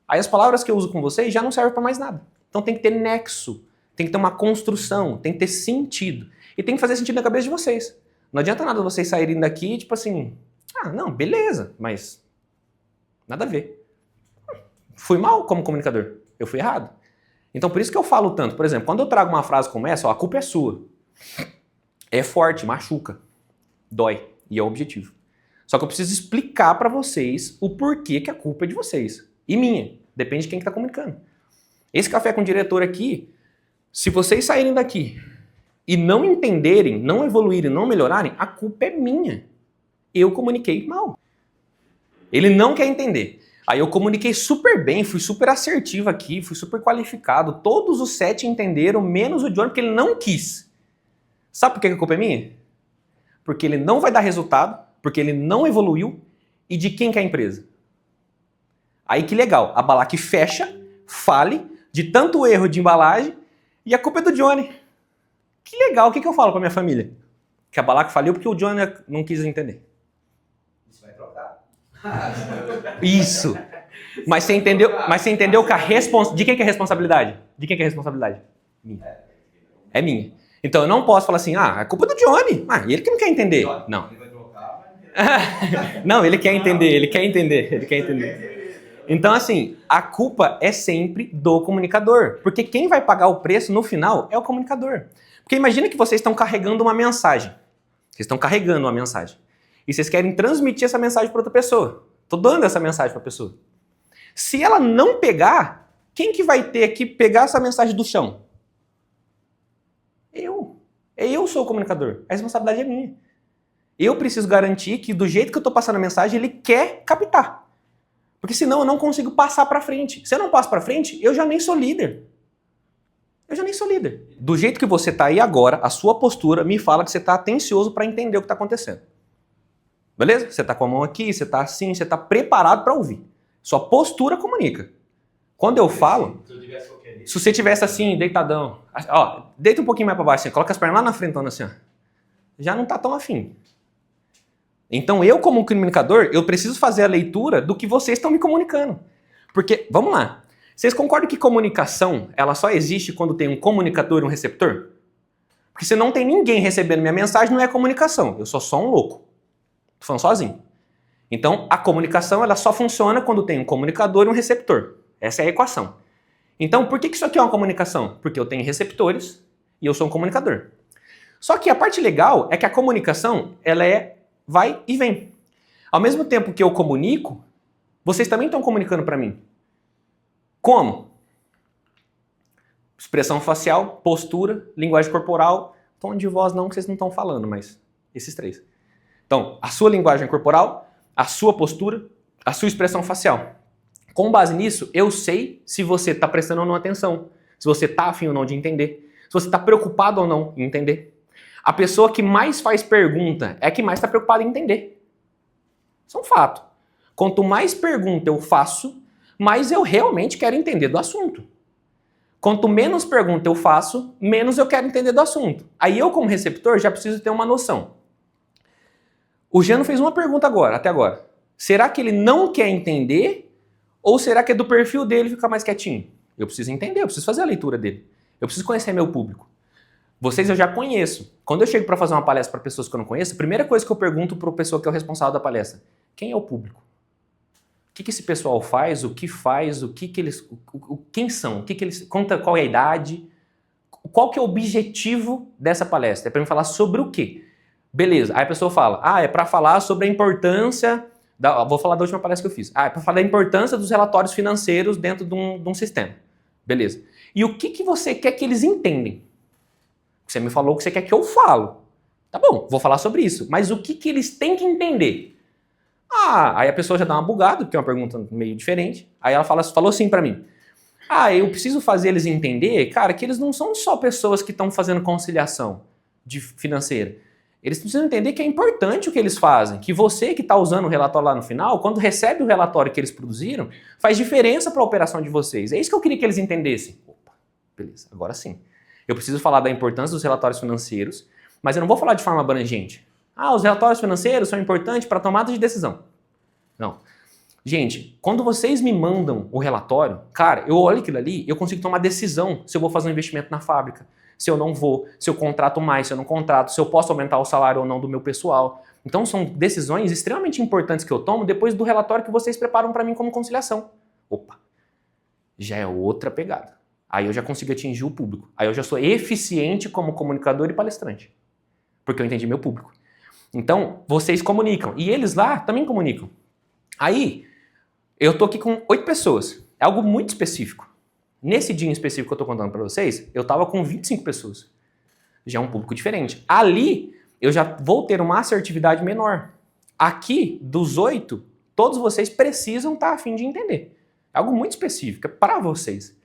Speaker 1: Aí as palavras que eu uso com vocês já não servem para mais nada. Então tem que ter nexo, tem que ter uma construção, tem que ter sentido. E tem que fazer sentido na cabeça de vocês. Não adianta nada vocês saírem daqui, tipo assim, ah, não, beleza, mas nada a ver. Fui mal como comunicador, eu fui errado. Então por isso que eu falo tanto. Por exemplo, quando eu trago uma frase como essa, ó, a culpa é sua. É forte, machuca, dói. E é o objetivo. Só que eu preciso explicar para vocês o porquê que a culpa é de vocês. E minha. Depende de quem está comunicando. Esse café com o diretor aqui, se vocês saírem daqui e não entenderem, não evoluírem, não melhorarem, a culpa é minha. Eu comuniquei mal. Ele não quer entender. Aí eu comuniquei super bem, fui super assertivo aqui, fui super qualificado. Todos os 7 entenderam, menos o Johnny, porque ele não quis. Sabe por que a culpa é minha? Porque ele não vai dar resultado, porque ele não evoluiu. E de quem que é a empresa? Aí que legal, a Balac fecha, fale de tanto erro de embalagem e a culpa é do Johnny. Que legal, o que eu falo pra minha família? Que a Balac faliu porque o Johnny não quis entender.
Speaker 2: Isso vai trocar.
Speaker 1: Isso. Mas você entendeu que a responsabilidade... De quem que é a responsabilidade? De quem que é a responsabilidade? Minha. É minha. Então eu não posso falar assim, a culpa é do Johnny. Ele que não quer entender. Não.
Speaker 2: Ele vai trocar,
Speaker 1: Não, ele quer entender, ele quer entender. Então, assim, a culpa é sempre do comunicador. Porque quem vai pagar o preço no final é o comunicador. Porque imagina que vocês estão carregando uma mensagem. Vocês estão carregando uma mensagem. E vocês querem transmitir essa mensagem para outra pessoa. Estou dando essa mensagem para a pessoa. Se ela não pegar, quem que vai ter que pegar essa mensagem do chão? Eu. Eu sou o comunicador. A responsabilidade é minha. Eu preciso garantir que do jeito que eu estou passando a mensagem, ele quer captar. Porque senão eu não consigo passar para frente. Se eu não passo para frente, eu já nem sou líder. Do jeito que você está aí agora, a sua postura me fala que você está atencioso para entender o que está acontecendo. Beleza? Você está com a mão aqui, você está assim, você está preparado para ouvir. Sua postura comunica. Quando eu falo, se você tivesse assim, deitadão, ó, deita um pouquinho mais para baixo, assim, coloca as pernas lá na frente, assim, ó, já não está tão afim. Então eu, como comunicador, eu preciso fazer a leitura do que vocês estão me comunicando. Porque, vamos lá, vocês concordam que comunicação, ela só existe quando tem um comunicador e um receptor? Porque se não tem ninguém recebendo minha mensagem, não é comunicação, eu sou só um louco. Tô falando sozinho. Então, a comunicação, ela só funciona quando tem um comunicador e um receptor. Essa é a equação. Então, por que isso aqui é uma comunicação? Porque eu tenho receptores e eu sou um comunicador. Só que a parte legal é que a comunicação, ela vai e vem. Ao mesmo tempo que eu comunico, vocês também estão comunicando para mim. Como? Expressão facial, postura, linguagem corporal, tom de voz não, que vocês não estão falando, mas esses 3. Então, a sua linguagem corporal, a sua postura, a sua expressão facial. Com base nisso, eu sei se você está prestando ou não atenção, se você está afim ou não de entender, se você está preocupado ou não em entender. A pessoa que mais faz pergunta é a que mais está preocupada em entender. Isso é um fato. Quanto mais pergunta eu faço, mais eu realmente quero entender do assunto. Quanto menos pergunta eu faço, menos eu quero entender do assunto. Aí eu, como receptor, já preciso ter uma noção. O Jano fez uma pergunta até agora. Será que ele não quer entender ou será que é do perfil dele ficar mais quietinho? Eu preciso entender, eu preciso fazer a leitura dele. Eu preciso conhecer meu público. Vocês eu já conheço. Quando eu chego para fazer uma palestra para pessoas que eu não conheço, a primeira coisa que eu pergunto para a pessoa que é o responsável da palestra, quem é o público? O que esse pessoal faz, o que eles, quem são, qual é a idade, qual que é o objetivo dessa palestra? É para me falar sobre o quê? Beleza, aí a pessoa fala, é para falar sobre a importância, vou falar da última palestra que eu fiz, é para falar da importância dos relatórios financeiros dentro de um sistema. Beleza. E o que você quer que eles entendem? Você me falou que você quer que eu falo. Tá bom, vou falar sobre isso. Mas o que eles têm que entender? Aí a pessoa já dá uma bugada, porque é uma pergunta meio diferente. Aí ela falou assim pra mim. Eu preciso fazer eles entender, cara, que eles não são só pessoas que estão fazendo conciliação financeira. Eles precisam entender que é importante o que eles fazem. Que você que está usando o relatório lá no final, quando recebe o relatório que eles produziram, faz diferença para a operação de vocês. É isso que eu queria que eles entendessem. Opa, beleza, agora sim. Eu preciso falar da importância dos relatórios financeiros, mas eu não vou falar de forma abrangente. Os relatórios financeiros são importantes para a tomada de decisão. Não. Gente, quando vocês me mandam o relatório, cara, eu olho aquilo ali, eu consigo tomar decisão se eu vou fazer um investimento na fábrica, se eu não vou, se eu contrato mais, se eu não contrato, se eu posso aumentar o salário ou não do meu pessoal. Então são decisões extremamente importantes que eu tomo depois do relatório que vocês preparam para mim como conciliação. Opa, já é outra pegada. Aí eu já consigo atingir o público. Aí eu já sou eficiente como comunicador e palestrante. Porque eu entendi meu público. Então, vocês comunicam. E eles lá também comunicam. Aí, eu tô aqui com 8 pessoas. É algo muito específico. Nesse dia em específico que eu tô contando para vocês, eu tava com 25 pessoas. Já é um público diferente. Ali, eu já vou ter uma assertividade menor. Aqui, dos 8, todos vocês precisam estar a fim de entender. É algo muito específico, é para vocês.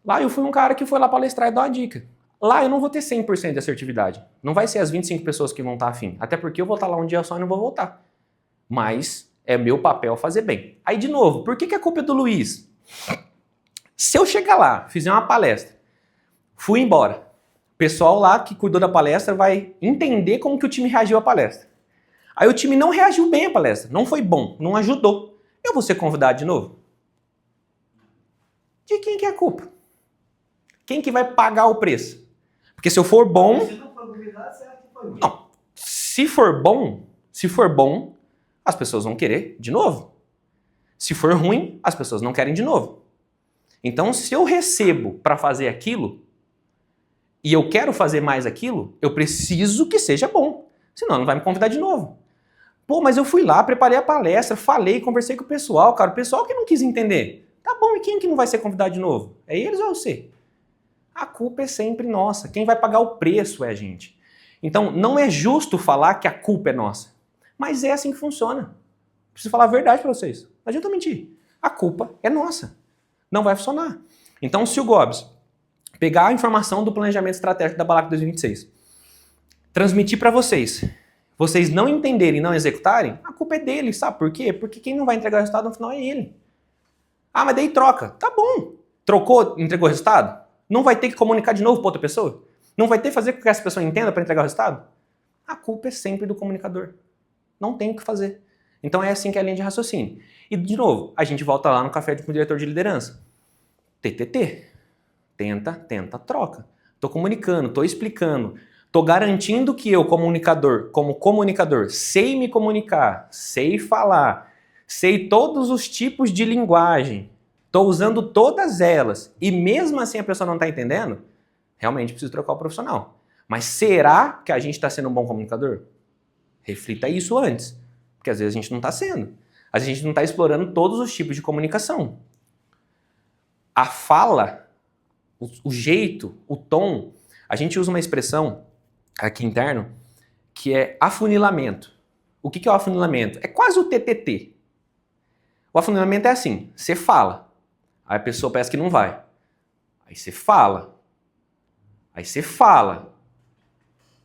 Speaker 1: Lá eu fui um cara que foi lá palestrar e dar uma dica. Lá eu não vou ter 100% de assertividade. Não vai ser as 25 pessoas que vão estar afim. Até porque eu vou estar lá um dia só e não vou voltar. Mas é meu papel fazer bem. Aí, de novo, por que a culpa é do Luiz? Se eu chegar lá, fizer uma palestra, fui embora, o pessoal lá que cuidou da palestra vai entender como que o time reagiu à palestra. Aí o time não reagiu bem à palestra, não foi bom, não ajudou. Eu vou ser convidado de novo? De quem que é a culpa? Quem que vai pagar o preço? Porque se eu for bom...
Speaker 2: Se não for convidado, será que foi ruim?
Speaker 1: Não. Se for bom, as pessoas vão querer de novo. Se for ruim, as pessoas não querem de novo. Então, se eu recebo para fazer aquilo e eu quero fazer mais aquilo, eu preciso que seja bom. Senão não vai me convidar de novo. Pô, mas eu fui lá, preparei a palestra, falei, conversei com o pessoal, cara. O pessoal que não quis entender. Tá bom, e quem que não vai ser convidado de novo? É eles ou você? A culpa é sempre nossa. Quem vai pagar o preço é a gente. Então, não é justo falar que a culpa é nossa. Mas é assim que funciona. Preciso falar a verdade para vocês. Não adianta mentir. A culpa é nossa. Não vai funcionar. Então, se o Gobs pegar a informação do planejamento estratégico da Balac 2026, transmitir para vocês, vocês não entenderem e não executarem, a culpa é dele, sabe por quê? Porque quem não vai entregar o resultado no final é ele. Ah, mas daí troca. Tá bom. Trocou, entregou o resultado? Não vai ter que comunicar de novo para outra pessoa? Não vai ter que fazer com que essa pessoa entenda para entregar o resultado? A culpa é sempre do comunicador. Não tem o que fazer. Então é assim que é a linha de raciocínio. E, de novo, a gente volta lá no café com o diretor de liderança. TTT. Tenta, troca. Tô comunicando, tô explicando. Tô garantindo que eu, como comunicador, sei me comunicar, sei falar, sei todos os tipos de linguagem. Tô usando todas elas. E mesmo assim a pessoa não está entendendo, realmente preciso trocar o profissional. Mas será que a gente está sendo um bom comunicador? Reflita isso antes. Porque às vezes a gente não está sendo. Às vezes a gente não está explorando todos os tipos de comunicação. A fala, o jeito, o tom, a gente usa uma expressão aqui interno que é afunilamento. O que é o afunilamento? É quase o TTT. O afunilamento é assim, você fala, aí a pessoa parece que não vai. Aí você fala. Aí você fala.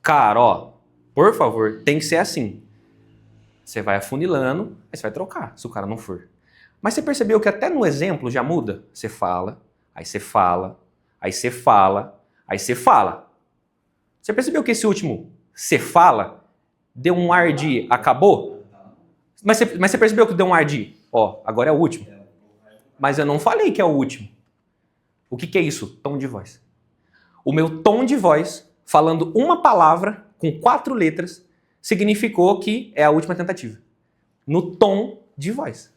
Speaker 1: Cara, ó, por favor, tem que ser assim. Você vai afunilando, aí você vai trocar, se o cara não for. Mas você percebeu que até no exemplo já muda? Você fala, aí você fala, aí você fala, aí você fala. Você percebeu que esse último, você fala, deu um ar de acabou? Mas você percebeu que deu um ar de, ó, agora é o último. Mas eu não falei que é o último. O que é isso? Tom de voz. O meu tom de voz, falando uma palavra com 4 letras, significou que é a última tentativa. No tom de voz.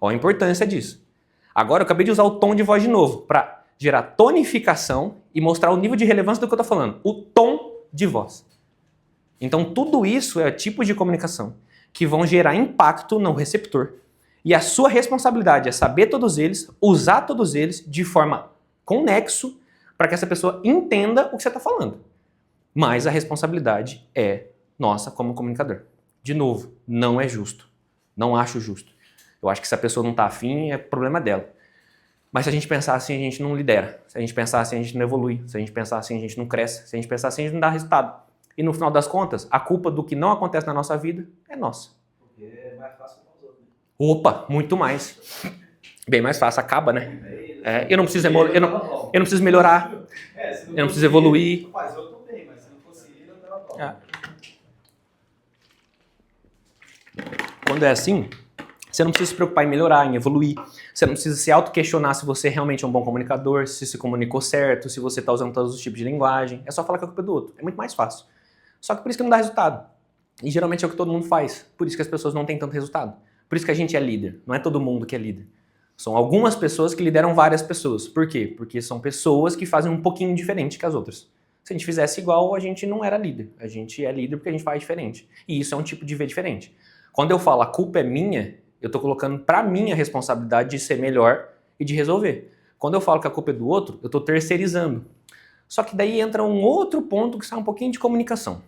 Speaker 1: Olha a importância disso. Agora eu acabei de usar o tom de voz de novo para gerar tonificação e mostrar o nível de relevância do que eu estou falando. O tom de voz. Então tudo isso é tipos de comunicação que vão gerar impacto no receptor. E a sua responsabilidade é saber todos eles, usar todos eles de forma com nexo para que essa pessoa entenda o que você está falando. Mas a responsabilidade é nossa como comunicador. De novo, não é justo. Não acho justo. Eu acho que se a pessoa não está afim, é problema dela. Mas se a gente pensar assim, a gente não lidera. Se a gente pensar assim, a gente não evolui. Se a gente pensar assim, a gente não cresce. Se a gente pensar assim, a gente não dá resultado. E no final das contas, a culpa do que não acontece na nossa vida é nossa.
Speaker 2: Porque é mais fácil para os outros.
Speaker 1: Opa, muito mais. Bem mais fácil, acaba, né? Eu não preciso melhorar. Eu não preciso evoluir.
Speaker 2: Rapaz, eu tô bem, mas se não fosse ele, eu tava top.
Speaker 1: Quando é assim, você não precisa se preocupar em melhorar, em evoluir. Você não precisa se auto-questionar se você realmente é um bom comunicador, se comunicou certo, se você está usando todos os tipos de linguagem. É só falar que a culpa é do outro. É muito mais fácil. Só que por isso que não dá resultado. E geralmente é o que todo mundo faz. Por isso que as pessoas não têm tanto resultado. Por isso que a gente é líder. Não é todo mundo que é líder. São algumas pessoas que lideram várias pessoas. Por quê? Porque são pessoas que fazem um pouquinho diferente que as outras. Se a gente fizesse igual, a gente não era líder. A gente é líder porque a gente faz diferente. E isso é um tipo de ver diferente. Quando eu falo a culpa é minha, eu tô colocando pra mim a responsabilidade de ser melhor e de resolver. Quando eu falo que a culpa é do outro, eu tô terceirizando. Só que daí entra um outro ponto que sai um pouquinho de comunicação.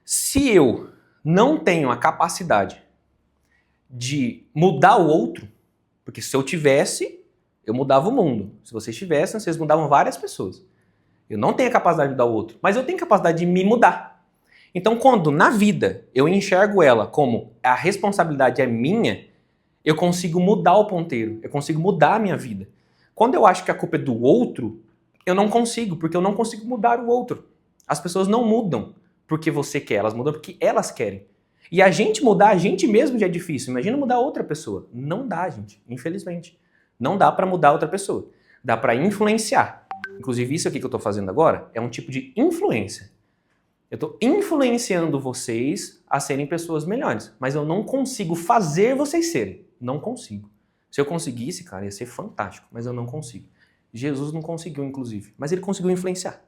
Speaker 1: Se eu não tenho a capacidade de mudar o outro, porque se eu tivesse, eu mudava o mundo. Se vocês tivessem, vocês mudavam várias pessoas. Eu não tenho a capacidade de mudar o outro, mas eu tenho a capacidade de me mudar. Então, quando na vida eu enxergo ela como a responsabilidade é minha, eu consigo mudar o ponteiro, eu consigo mudar a minha vida. Quando eu acho que a culpa é do outro, eu não consigo, porque eu não consigo mudar o outro. As pessoas não mudam porque você quer, elas mudam porque elas querem. E a gente mudar a gente mesmo já é difícil. Imagina mudar outra pessoa. Não dá, gente, infelizmente. Não dá pra mudar outra pessoa. Dá pra influenciar. Inclusive, isso aqui que eu tô fazendo agora é um tipo de influência. Eu tô influenciando vocês a serem pessoas melhores. Mas eu não consigo fazer vocês serem. Não consigo. Se eu conseguisse, cara, ia ser fantástico. Mas eu não consigo. Jesus não conseguiu, inclusive. Mas ele conseguiu influenciar.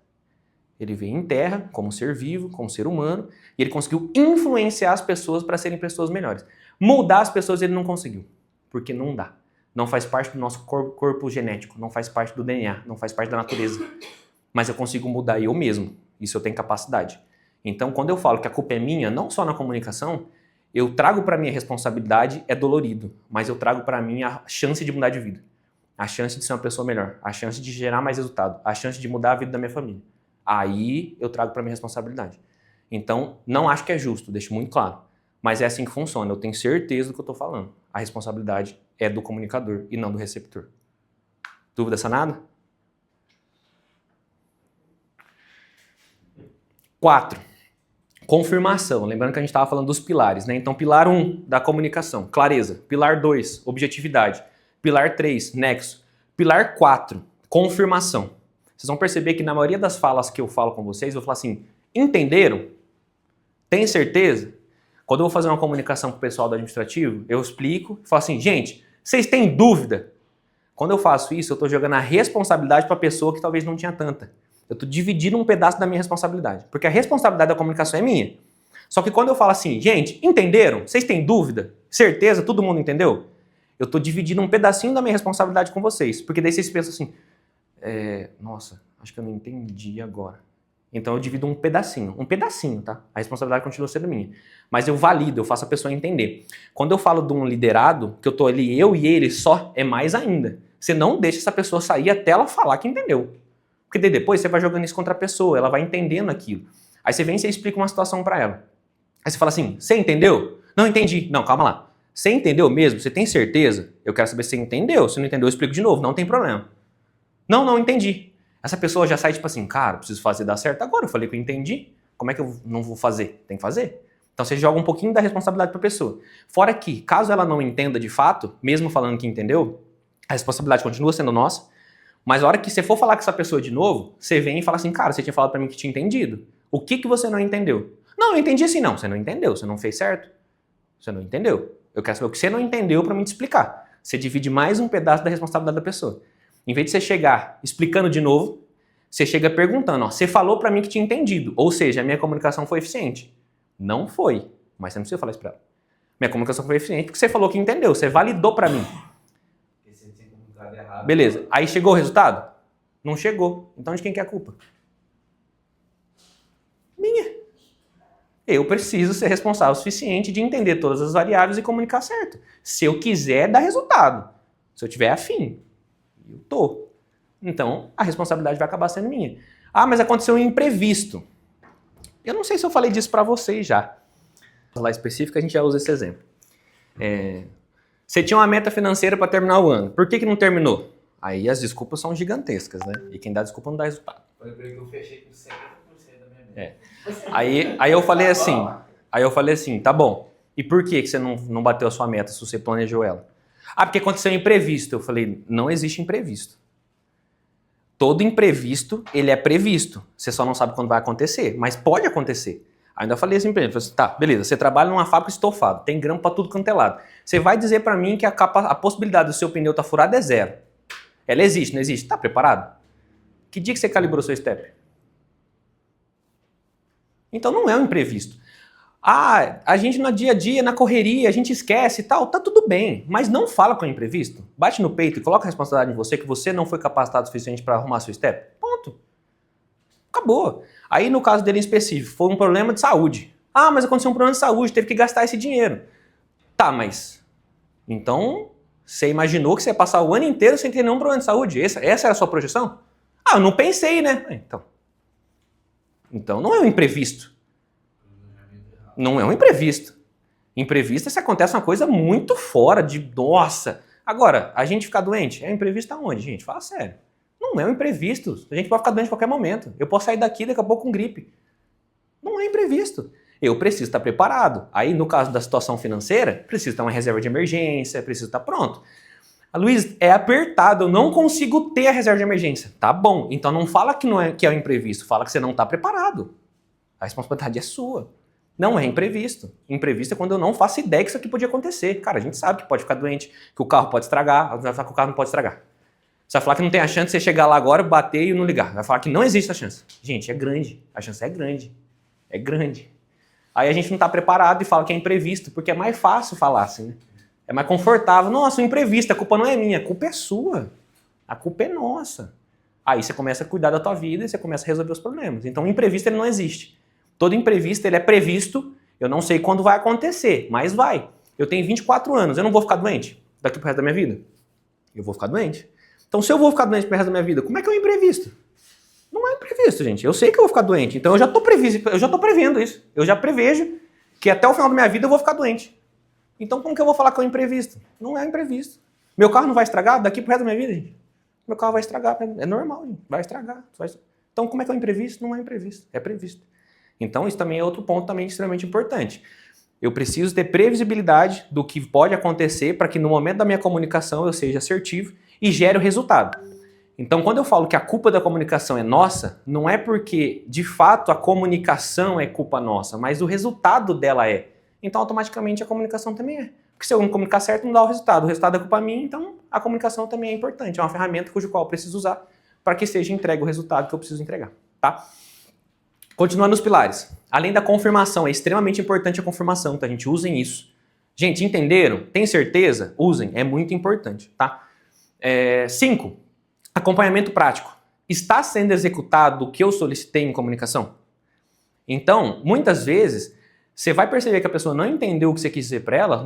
Speaker 1: Ele veio em terra, como ser vivo, como ser humano, e ele conseguiu influenciar as pessoas para serem pessoas melhores. Mudar as pessoas ele não conseguiu, porque não dá. Não faz parte do nosso corpo genético, não faz parte do DNA, não faz parte da natureza. Mas eu consigo mudar eu mesmo, isso eu tenho capacidade. Então, quando eu falo que a culpa é minha, não só na comunicação, eu trago para mim a responsabilidade, é dolorido, mas eu trago para mim a chance de mudar de vida. A chance de ser uma pessoa melhor, a chance de gerar mais resultado, a chance de mudar a vida da minha família. Aí eu trago para minha responsabilidade. Então, não acho que é justo, deixo muito claro. Mas é assim que funciona, eu tenho certeza do que eu estou falando. A responsabilidade é do comunicador e não do receptor. Dúvida sanada? 4. Confirmação. Lembrando que a gente estava falando dos pilares, né? Então, pilar 1 da comunicação, clareza. Pilar 2, objetividade. Pilar 3, nexo. Pilar 4, confirmação. Vocês vão perceber que na maioria das falas que eu falo com vocês, eu falo assim, entenderam? Tem certeza? Quando eu vou fazer uma comunicação com o pessoal do administrativo, eu explico, falo assim, gente, vocês têm dúvida? Quando eu faço isso, eu estou jogando a responsabilidade para a pessoa que talvez não tinha tanta. Eu estou dividindo um pedaço da minha responsabilidade, porque a responsabilidade da comunicação é minha. Só que quando eu falo assim, gente, entenderam? Vocês têm dúvida? Certeza? Todo mundo entendeu? Eu estou dividindo um pedacinho da minha responsabilidade com vocês, porque daí vocês pensam assim, nossa, acho que eu não entendi agora. Então eu divido um pedacinho, tá? A responsabilidade continua sendo minha. Mas eu valido, eu faço a pessoa entender. Quando eu falo de um liderado, que eu tô ali, eu e ele só, é mais ainda. Você não deixa essa pessoa sair até ela falar que entendeu. Porque daí depois você vai jogando isso contra a pessoa, ela vai entendendo aquilo. Aí você vem e você explica uma situação pra ela. Aí você fala assim, você entendeu? Não entendi. Não, calma lá. Você entendeu mesmo? Você tem certeza? Eu quero saber se você entendeu. Se não entendeu, eu explico de novo, não tem problema. Não entendi. Essa pessoa já sai tipo assim, cara, preciso fazer dar certo agora, eu falei que eu entendi, como é que eu não vou fazer? Tem que fazer. Então você joga um pouquinho da responsabilidade para a pessoa. Fora que, caso ela não entenda de fato, mesmo falando que entendeu, a responsabilidade continua sendo nossa, mas a hora que você for falar com essa pessoa de novo, você vem e fala assim, cara, você tinha falado para mim que tinha entendido. O que você não entendeu? Não, eu entendi assim, não, você não entendeu, você não fez certo. Você não entendeu. Eu quero saber o que você não entendeu para mim te explicar. Você divide mais um pedaço da responsabilidade da pessoa. Em vez de você chegar explicando de novo, você chega perguntando, ó, você falou pra mim que tinha entendido, ou seja, a minha comunicação foi eficiente. Não foi, mas você não precisa falar isso pra ela. Minha comunicação foi eficiente porque você falou que entendeu, você validou pra mim.
Speaker 2: Você tinha comunicado errado.
Speaker 1: Beleza, aí chegou o resultado? Não chegou. Então de quem que é a culpa? Minha. Eu preciso ser responsável o suficiente de entender todas as variáveis e comunicar certo. Se eu quiser dar resultado, se eu tiver afim. Eu tô. Então, a responsabilidade vai acabar sendo minha. Ah, mas aconteceu um imprevisto. Eu não sei se eu falei disso pra vocês já. Lá específico, a gente já usa esse exemplo. Você tinha uma meta financeira para terminar o ano. Por que não terminou? Aí as desculpas são gigantescas, né? E quem dá desculpa não dá resultado.
Speaker 2: Eu lembrei que eu fechei com 70% da minha meta.
Speaker 1: Aí eu falei assim, tá bom. E por que você não bateu a sua meta se você planejou ela? Ah, porque aconteceu um imprevisto. Eu falei, não existe imprevisto. Todo imprevisto, ele é previsto. Você só não sabe quando vai acontecer, mas pode acontecer. Ainda falei assim pra ele, falei assim, tá, beleza, você trabalha numa fábrica estofada, tem grama pra tudo quanto é lado. Você vai dizer pra mim que a possibilidade do seu pneu tá furado é zero. Ela existe, não existe? Tá preparado? Que dia que você calibrou seu step? Então não é um imprevisto. Ah, a gente no dia a dia, na correria, a gente esquece e tal, tá tudo bem, mas não fala com o imprevisto. Bate no peito e coloca a responsabilidade em você que você não foi capacitado o suficiente para arrumar seu step. Ponto. Acabou. Aí no caso dele em específico, foi um problema de saúde. Ah, mas aconteceu um problema de saúde, teve que gastar esse dinheiro. Tá, mas então você imaginou que você ia passar o ano inteiro sem ter nenhum problema de saúde? Essa era a sua projeção? Ah, eu não pensei, né? Então não é um imprevisto. Não é um imprevisto. Imprevisto é se acontece uma coisa muito fora de... Nossa! Agora, a gente ficar doente, é imprevisto aonde, gente? Fala sério. Não é um imprevisto. A gente pode ficar doente a qualquer momento. Eu posso sair daqui daqui a pouco com gripe. Não é imprevisto. Eu preciso estar preparado. Aí, no caso da situação financeira, preciso ter uma reserva de emergência, preciso estar pronto. Luiz, é apertado, eu não consigo ter a reserva de emergência. Tá bom, então não fala que é um imprevisto, fala que você não está preparado. A responsabilidade é sua. Não é imprevisto. Imprevisto é quando eu não faço ideia que isso aqui podia acontecer. Cara, a gente sabe que pode ficar doente, que o carro pode estragar, vai falar que o carro não pode estragar. Você vai falar que não tem a chance de você chegar lá agora, bater e não ligar. Vai falar que não existe a chance. Gente, é grande. A chance é grande. É grande. Aí a gente não está preparado e fala que é imprevisto, porque é mais fácil falar assim, né? É mais confortável. Nossa, um imprevisto, a culpa não é minha, a culpa é sua. A culpa é nossa. Aí você começa a cuidar da tua vida e você começa a resolver os problemas. Então o imprevisto ele não existe. Todo imprevisto ele é previsto, eu não sei quando vai acontecer, mas vai. Eu tenho 24 anos, eu não vou ficar doente daqui pro resto da minha vida? Eu vou ficar doente. Então se eu vou ficar doente pro resto da minha vida, como é que é um imprevisto? Não é imprevisto, gente. Eu sei que eu vou ficar doente, então eu já tô prevendo isso. Eu já prevejo que até o final da minha vida eu vou ficar doente. Então como que eu vou falar que é um imprevisto? Não é imprevisto. Meu carro não vai estragar daqui pro resto da minha vida, gente? Meu carro vai estragar, é normal, gente. Vai estragar. Então como é que é um imprevisto? Não é imprevisto, é previsto. Então isso também é outro ponto também extremamente importante. Eu preciso ter previsibilidade do que pode acontecer para que no momento da minha comunicação eu seja assertivo e gere o resultado. Então quando eu falo que a culpa da comunicação é nossa, não é porque de fato a comunicação é culpa nossa, mas o resultado dela é. Então automaticamente a comunicação também é. Porque se eu não comunicar certo não dá o resultado é culpa minha, então a comunicação também é importante. É uma ferramenta cujo qual eu preciso usar para que seja entregue o resultado que eu preciso entregar. Tá? Continuando os pilares. Além da confirmação, é extremamente importante a confirmação, tá, gente? Usem isso. Gente, entenderam? Tem certeza? Usem, é muito importante, tá? 5. Acompanhamento prático. Está sendo executado o que eu solicitei em comunicação? Então, muitas vezes, você vai perceber que a pessoa não entendeu o que você quis dizer para ela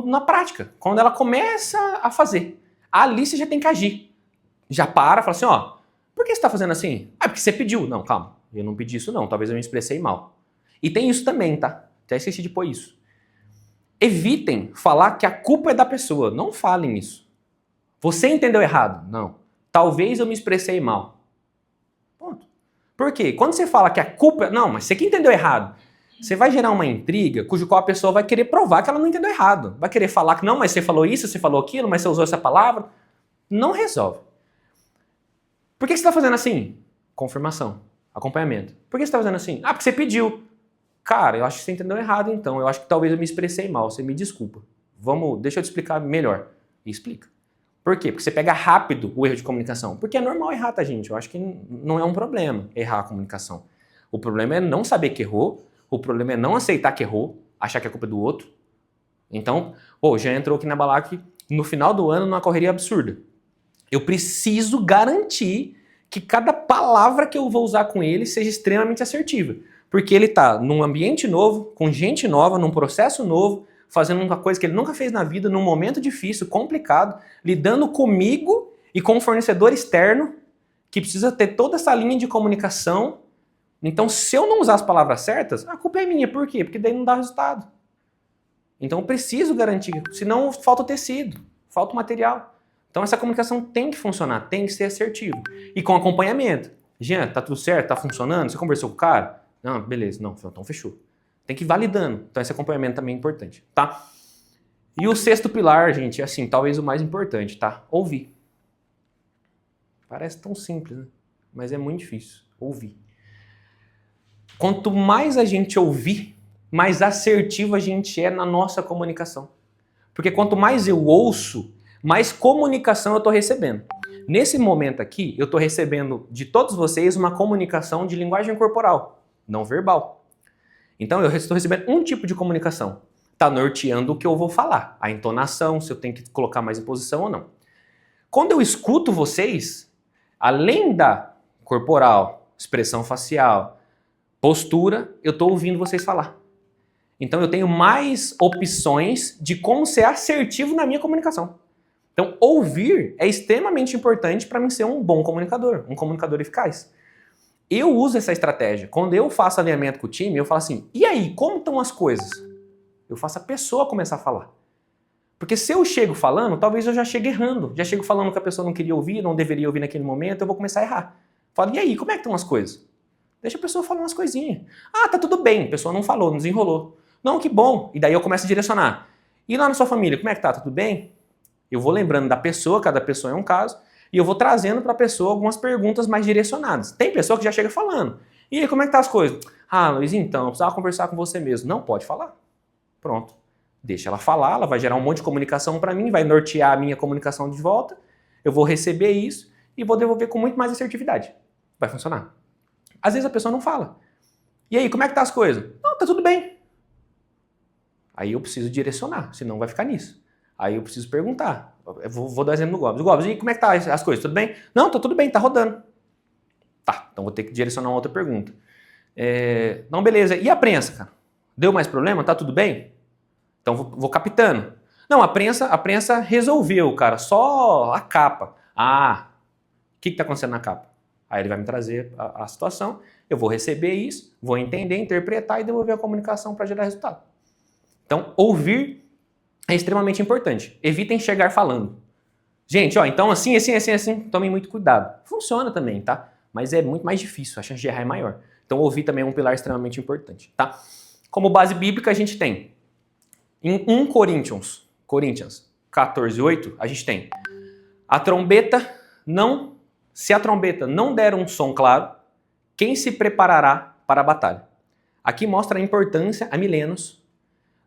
Speaker 1: na prática, quando ela começa a fazer. Ali você já tem que agir. Já para, fala assim, ó, por que você está fazendo assim? Ah, porque você pediu. Não, calma. Eu não pedi isso não, talvez eu me expressei mal. E tem isso também, tá? Até esqueci de pôr isso. Evitem falar que a culpa é da pessoa. Não falem isso. Você entendeu errado? Não. Talvez eu me expressei mal. Ponto. Por quê? Quando você fala que a culpa... Não, mas você que entendeu errado. Você vai gerar uma intriga cujo qual a pessoa vai querer provar que ela não entendeu errado. Vai querer falar que não, mas você falou isso, você falou aquilo, mas você usou essa palavra. Não resolve. Por que você está fazendo assim? Confirmação. Acompanhamento. Por que você está fazendo assim? Ah, porque você pediu. Cara, eu acho que você entendeu errado então. Eu acho que talvez eu me expressei mal. Você me desculpa. Deixa eu te explicar melhor. E explica. Por quê? Porque você pega rápido o erro de comunicação. Porque é normal errar, tá, gente? Eu acho que não é um problema errar a comunicação. O problema é não saber que errou. O problema é não aceitar que errou. Achar que a culpa é do outro. Então, já entrou aqui na Balac no final do ano numa correria absurda. Eu preciso garantir que cada palavra que eu vou usar com ele seja extremamente assertiva. Porque ele está num ambiente novo, com gente nova, num processo novo, fazendo uma coisa que ele nunca fez na vida, num momento difícil, complicado, lidando comigo e com um fornecedor externo que precisa ter toda essa linha de comunicação. Então, se eu não usar as palavras certas, a culpa é minha. Por quê? Porque daí não dá resultado. Então, eu preciso garantir, senão falta o tecido, falta o material. Então essa comunicação tem que funcionar, tem que ser assertivo. E com acompanhamento. Jean, tá tudo certo? Tá funcionando? Você conversou com o cara? Não, beleza. Não, então fechou. Tem que ir validando. Então esse acompanhamento também é importante, tá? E o 6º pilar, gente, é assim, talvez o mais importante, tá? Ouvir. Parece tão simples, né? Mas é muito difícil. Ouvir. Quanto mais a gente ouvir, mais assertivo a gente é na nossa comunicação. Porque quanto mais eu ouço, mais comunicação eu estou recebendo. Nesse momento aqui, eu estou recebendo de todos vocês uma comunicação de linguagem corporal, não verbal. Então eu estou recebendo um tipo de comunicação. Está norteando o que eu vou falar. A entonação, se eu tenho que colocar mais em posição ou não. Quando eu escuto vocês, além da corporal, expressão facial, postura, eu estou ouvindo vocês falar. Então eu tenho mais opções de como ser assertivo na minha comunicação. Então ouvir é extremamente importante para mim ser um bom comunicador, um comunicador eficaz. Eu uso essa estratégia. Quando eu faço alinhamento com o time, eu falo assim, e aí, como estão as coisas? Eu faço a pessoa começar a falar. Porque se eu chego falando, talvez eu já chegue errando. Já chego falando que a pessoa não queria ouvir, não deveria ouvir naquele momento, eu vou começar a errar. Falo, e aí, como é que estão as coisas? Deixa a pessoa falar umas coisinhas. Ah, tá tudo bem. A pessoa não falou, não desenrolou. Não, que bom. E daí eu começo a direcionar. E lá na sua família, como é que tá? Tudo bem? Eu vou lembrando da pessoa, cada pessoa é um caso, e eu vou trazendo para a pessoa algumas perguntas mais direcionadas. Tem pessoa que já chega falando. E aí, como é que tá as coisas? Ah, Luiz, então, eu precisava conversar com você mesmo. Não, pode falar. Pronto. Deixa ela falar, ela vai gerar um monte de comunicação para mim, vai nortear a minha comunicação de volta, eu vou receber isso e vou devolver com muito mais assertividade. Vai funcionar. Às vezes a pessoa não fala. E aí, como é que tá as coisas? Não, tá tudo bem. Aí eu preciso direcionar, senão vai ficar nisso. Aí eu preciso perguntar. Eu vou dar exemplo no Gobs. Gobs, e como é que tá as coisas? Tudo bem? Não, tá tudo bem, tá rodando. Tá, então vou ter que direcionar uma outra pergunta. Não, beleza. E a prensa, cara? Deu mais problema? Tá tudo bem? Então vou captando. Não, a prensa resolveu, cara. Só a capa. Ah, o que tá acontecendo na capa? Aí ele vai me trazer a situação, eu vou receber isso, vou entender, interpretar e devolver a comunicação para gerar resultado. Então, ouvir é extremamente importante. Evitem chegar falando. Gente, ó, então assim, tomem muito cuidado. Funciona também, tá? Mas é muito mais difícil, a chance de errar é maior. Então, ouvir também é um pilar extremamente importante, tá? Como base bíblica, a gente tem em 1 Coríntios 14:8, a gente tem se a trombeta não der um som claro, quem se preparará para a batalha? Aqui mostra a importância, há milênios,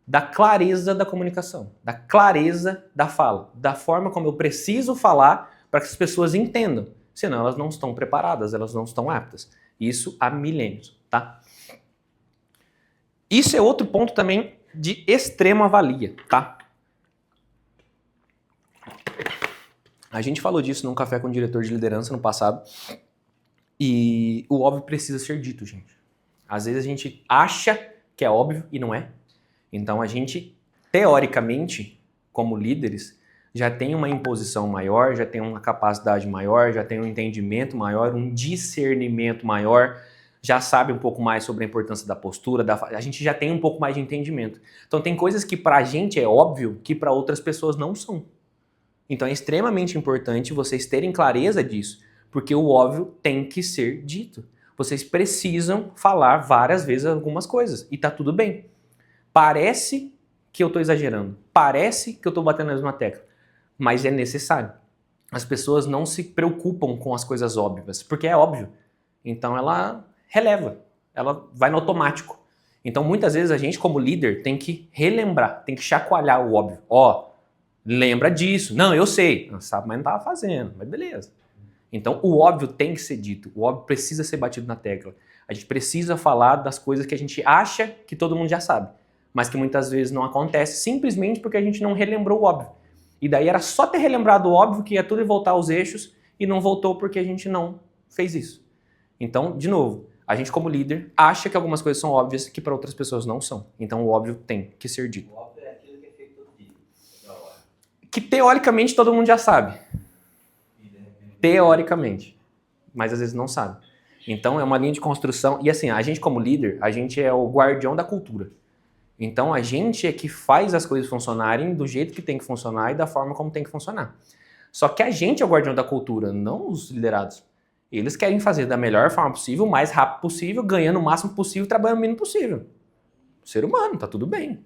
Speaker 1: da clareza da comunicação, da clareza da fala, da forma como eu preciso falar para que as pessoas entendam. Senão elas não estão preparadas, elas não estão aptas. Isso há milênios, tá? Isso é outro ponto também de extrema valia, tá? A gente falou disso num café com o diretor de liderança no passado e o óbvio precisa ser dito, gente. Às vezes a gente acha que é óbvio e não é. Então a gente, teoricamente, como líderes, já tem uma imposição maior, já tem uma capacidade maior, já tem um entendimento maior, um discernimento maior, já sabe um pouco mais sobre a importância da postura, a gente já tem um pouco mais de entendimento. Então tem coisas que pra gente é óbvio que para outras pessoas não são. Então é extremamente importante vocês terem clareza disso, porque o óbvio tem que ser dito. Vocês precisam falar várias vezes algumas coisas e tá tudo bem. Parece que eu tô exagerando, parece que eu tô batendo na mesma tecla, mas é necessário. As pessoas não se preocupam com as coisas óbvias, porque é óbvio. Então ela releva, ela vai no automático. Então muitas vezes a gente como líder tem que relembrar, tem que chacoalhar o óbvio. Ó, lembra disso. Não, eu sei. Não sabe, mas não estava fazendo. Mas beleza. Então, o óbvio tem que ser dito. O óbvio precisa ser batido na tecla. A gente precisa falar das coisas que a gente acha que todo mundo já sabe, mas que muitas vezes não acontece simplesmente porque a gente não relembrou o óbvio. E daí era só ter relembrado o óbvio que ia tudo voltar aos eixos e não voltou porque a gente não fez isso. Então, de novo, a gente como líder acha que algumas coisas são óbvias que para outras pessoas não são. Então, o óbvio tem que ser dito.
Speaker 2: O óbvio é aquilo que é feito todo dia. Da hora.
Speaker 1: Que teoricamente todo mundo já sabe. Teoricamente. Mas às vezes não sabe. Então é uma linha de construção. E assim, a gente como líder, a gente é o guardião da cultura. Então a gente é que faz as coisas funcionarem do jeito que tem que funcionar e da forma como tem que funcionar. Só que a gente é o guardião da cultura, não os liderados. Eles querem fazer da melhor forma possível, o mais rápido possível, ganhando o máximo possível, trabalhando o mínimo possível. Ser humano, tá tudo bem.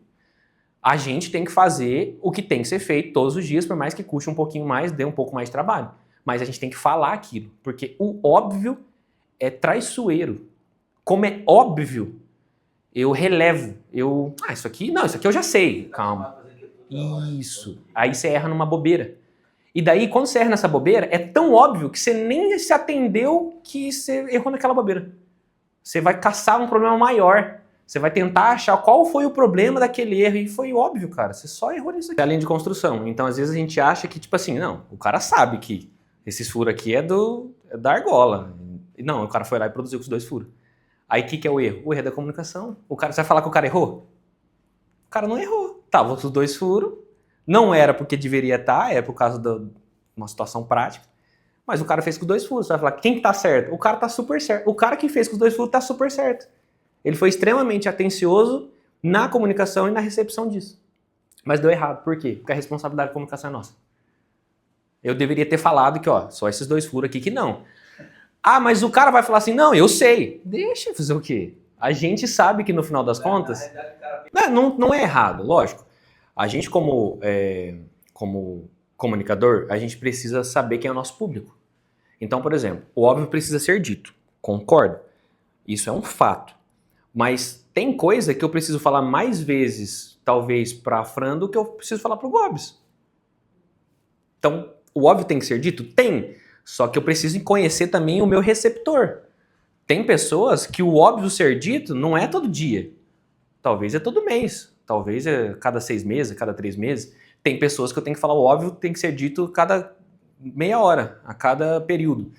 Speaker 1: A gente tem que fazer o que tem que ser feito todos os dias, por mais que custe um pouquinho mais, dê um pouco mais de trabalho. Mas a gente tem que falar aquilo, porque o óbvio é traiçoeiro. Como é óbvio, eu relevo. Isso aqui eu já sei. Calma. Isso. Aí você erra numa bobeira. E daí, quando você erra nessa bobeira, é tão óbvio que você nem se atendeu que você errou naquela bobeira. Você vai caçar um problema maior. Você vai tentar achar qual foi o problema daquele erro, e foi óbvio, cara, você só errou nisso aqui. É a linha de construção. Então, às vezes, a gente acha que, tipo assim, não, o cara sabe que esses furos aqui é da argola. Não, o cara foi lá e produziu com os 2 furos. Aí, o que é o erro? O erro é da comunicação. Você vai falar que o cara errou? O cara não errou. Tava os 2 furos, não era porque deveria estar, é por causa de uma situação prática, mas o cara fez com os 2 furos. Você vai falar, quem que tá certo? O cara tá super certo. O cara que fez com os 2 furos tá super certo. Ele foi extremamente atencioso na comunicação e na recepção disso. Mas deu errado. Por quê? Porque a responsabilidade da comunicação é nossa. Eu deveria ter falado que, ó, só esses 2 furos aqui que não. Ah, mas o cara vai falar assim, não, eu sei. Deixa eu fazer o quê? A gente sabe que no final das contas... Não é errado, lógico. A gente como comunicador, a gente precisa saber quem é o nosso público. Então, por exemplo, o óbvio precisa ser dito. Concordo? Isso é um fato. Mas tem coisa que eu preciso falar mais vezes, talvez, para a Fran, do que eu preciso falar para o Gobs. Então, o óbvio tem que ser dito? Tem. Só que eu preciso conhecer também o meu receptor. Tem pessoas que o óbvio ser dito não é todo dia. Talvez é todo mês. Talvez é cada 6 meses, cada 3 meses. Tem pessoas que eu tenho que falar o óbvio, tem que ser dito cada meia hora, a cada período.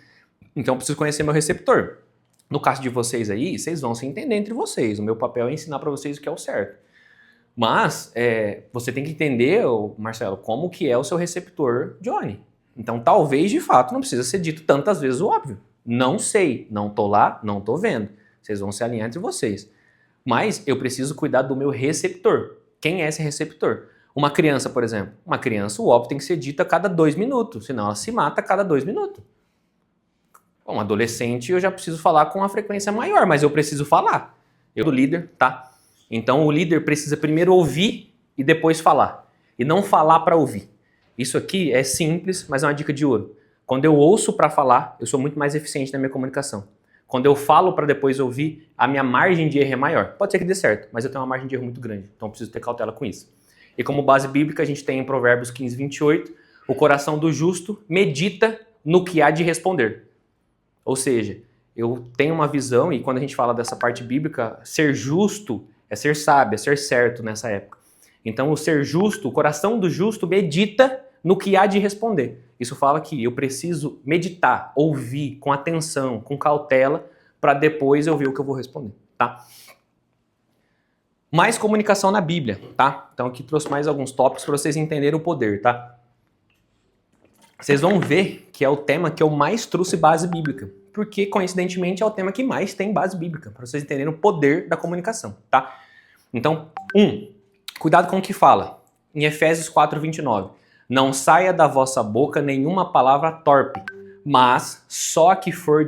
Speaker 1: Então, eu preciso conhecer meu receptor. No caso de vocês aí, vocês vão se entender entre vocês. O meu papel é ensinar para vocês o que é o certo. Mas você tem que entender, Marcelo, como que é o seu receptor, Johnny. Então, talvez, de fato, não precisa ser dito tantas vezes o óbvio. Não sei, não tô lá, não tô vendo. Vocês vão se alinhar entre vocês. Mas eu preciso cuidar do meu receptor. Quem é esse receptor? Uma criança, por exemplo. Uma criança, o óbvio tem que ser dito a cada 2 minutos, senão ela se mata a cada 2 minutos. Um adolescente eu já preciso falar com uma frequência maior, mas eu preciso falar. Eu sou líder, tá? Então o líder precisa primeiro ouvir e depois falar. E não falar para ouvir. Isso aqui é simples, mas é uma dica de ouro. Quando eu ouço para falar, eu sou muito mais eficiente na minha comunicação. Quando eu falo para depois ouvir, a minha margem de erro é maior. Pode ser que dê certo, mas eu tenho uma margem de erro muito grande. Então eu preciso ter cautela com isso. E como base bíblica, a gente tem em Provérbios 15, 28, o coração do justo medita no que há de responder. Ou seja, eu tenho uma visão, e quando a gente fala dessa parte bíblica, ser justo é ser sábio, é ser certo nessa época. Então, o ser justo, o coração do justo medita no que há de responder. Isso fala que eu preciso meditar, ouvir com atenção, com cautela, para depois eu ver o que eu vou responder, tá? Mais comunicação na Bíblia, tá? Então, aqui trouxe mais alguns tópicos para vocês entenderem o poder, tá? Vocês vão ver que é o tema que eu mais trouxe base bíblica, porque, coincidentemente, é o tema que mais tem base bíblica, para vocês entenderem o poder da comunicação, tá? Então, cuidado com o que fala. Em Efésios 4:29, não saia da vossa boca nenhuma palavra torpe, mas só a que for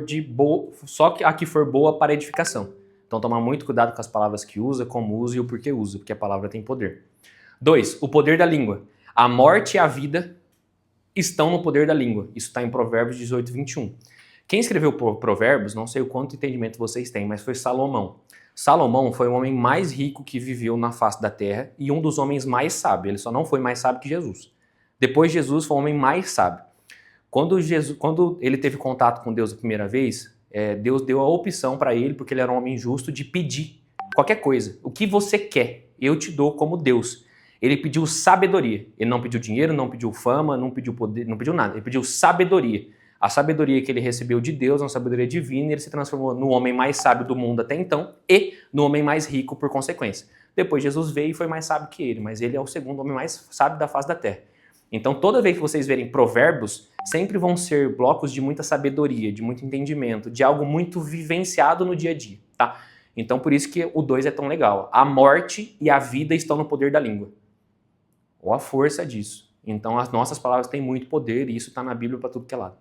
Speaker 1: boa para edificação. Então, toma muito cuidado com as palavras que usa, como usa e o porquê usa, porque a palavra tem poder. 2, o poder da língua. A morte e a vida estão no poder da língua. Isso está em Provérbios 18:21. Quem escreveu Provérbios, não sei o quanto entendimento vocês têm, mas foi Salomão. Salomão foi o homem mais rico que viveu na face da terra e um dos homens mais sábios. Ele só não foi mais sábio que Jesus. Depois de Jesus, foi o homem mais sábio. Quando ele teve contato com Deus a primeira vez, Deus deu a opção para ele, porque ele era um homem justo, de pedir qualquer coisa. O que você quer, eu te dou como Deus. Ele pediu sabedoria. Ele não pediu dinheiro, não pediu fama, não pediu poder, não pediu nada. Ele pediu sabedoria. A sabedoria que ele recebeu de Deus, uma sabedoria divina, ele se transformou no homem mais sábio do mundo até então e no homem mais rico por consequência. Depois Jesus veio e foi mais sábio que ele, mas ele é o segundo homem mais sábio da face da terra. Então toda vez que vocês verem provérbios, sempre vão ser blocos de muita sabedoria, de muito entendimento, de algo muito vivenciado no dia a dia, tá? Então por isso que o 2 é tão legal. A morte e a vida estão no poder da língua. Ou a força disso. Então as nossas palavras têm muito poder e isso está na Bíblia para tudo que é lado.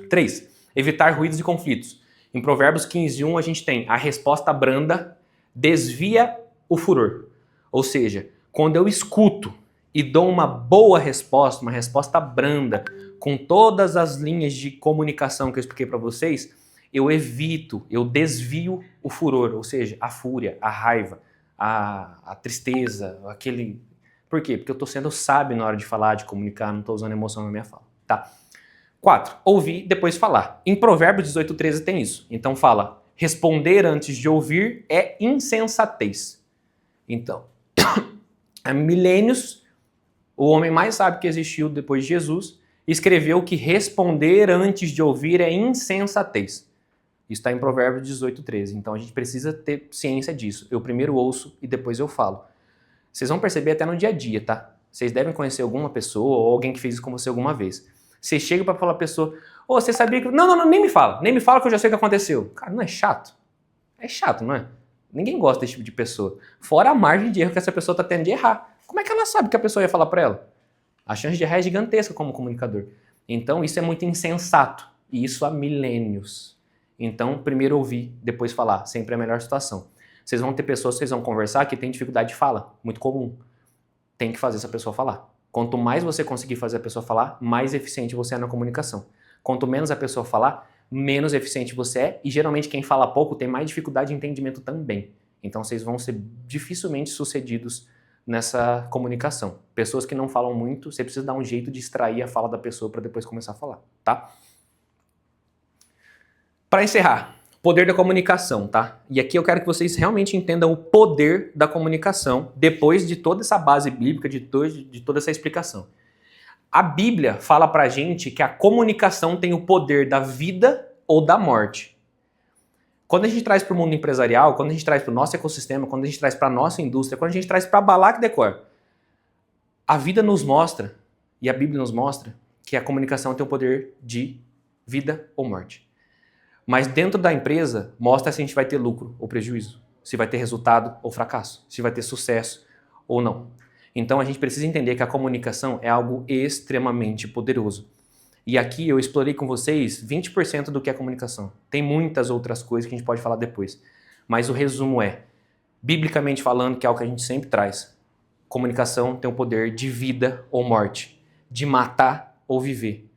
Speaker 1: 3. Evitar ruídos e conflitos. Em Provérbios 15:1 a gente tem a resposta branda desvia o furor. Ou seja, quando eu escuto e dou uma boa resposta, uma resposta branda, com todas as linhas de comunicação que eu expliquei para vocês, eu desvio o furor, ou seja, a fúria, a raiva, a tristeza, aquele... Por quê? Porque eu estou sendo sábio na hora de falar, de comunicar, não estou usando emoção na minha fala, tá? 4. Ouvir, depois falar. Em Provérbios 18:13 tem isso. Então fala, Responder antes de ouvir é insensatez. Então, há milênios, o homem mais sábio que existiu depois de Jesus escreveu que responder antes de ouvir é insensatez. Isso está em Provérbios 18:13. Então a gente precisa ter ciência disso. Eu primeiro ouço e depois eu falo. Vocês vão perceber até no dia a dia, tá? Vocês devem conhecer alguma pessoa ou alguém que fez isso com você alguma vez. Você chega para falar a pessoa, ô, você sabia que... Não, nem me fala. Nem me fala que eu já sei o que aconteceu. Cara, não é chato? É chato, não é? Ninguém gosta desse tipo de pessoa. Fora a margem de erro que essa pessoa está tendo de errar. Como é que ela sabe que a pessoa ia falar para ela? A chance de errar é gigantesca como comunicador. Então isso é muito insensato. E isso há milênios. Então, primeiro ouvir, depois falar. Sempre é a melhor situação. Vocês vão ter pessoas que vocês vão conversar que têm dificuldade de fala. Muito comum. Tem que fazer essa pessoa falar. Quanto mais você conseguir fazer a pessoa falar, mais eficiente você é na comunicação. Quanto menos a pessoa falar, menos eficiente você é. E geralmente quem fala pouco tem mais dificuldade de entendimento também. Então vocês vão ser dificilmente sucedidos nessa comunicação. Pessoas que não falam muito, você precisa dar um jeito de extrair a fala da pessoa para depois começar a falar, tá? Para encerrar, poder da comunicação, tá? E aqui eu quero que vocês realmente entendam o poder da comunicação depois de toda essa base bíblica, de toda essa explicação. A Bíblia fala pra gente que a comunicação tem o poder da vida ou da morte. Quando a gente traz para o mundo empresarial, quando a gente traz para o nosso ecossistema, quando a gente traz para a nossa indústria, quando a gente traz para a Balac Decor, a vida nos mostra, e a Bíblia nos mostra, que a comunicação tem o poder de vida ou morte. Mas dentro da empresa, mostra se a gente vai ter lucro ou prejuízo, se vai ter resultado ou fracasso, se vai ter sucesso ou não. Então a gente precisa entender que a comunicação é algo extremamente poderoso. E aqui eu explorei com vocês 20% do que é comunicação. Tem muitas outras coisas que a gente pode falar depois. Mas o resumo é, biblicamente falando, que é algo que a gente sempre traz, comunicação tem o poder de vida ou morte, de matar ou viver.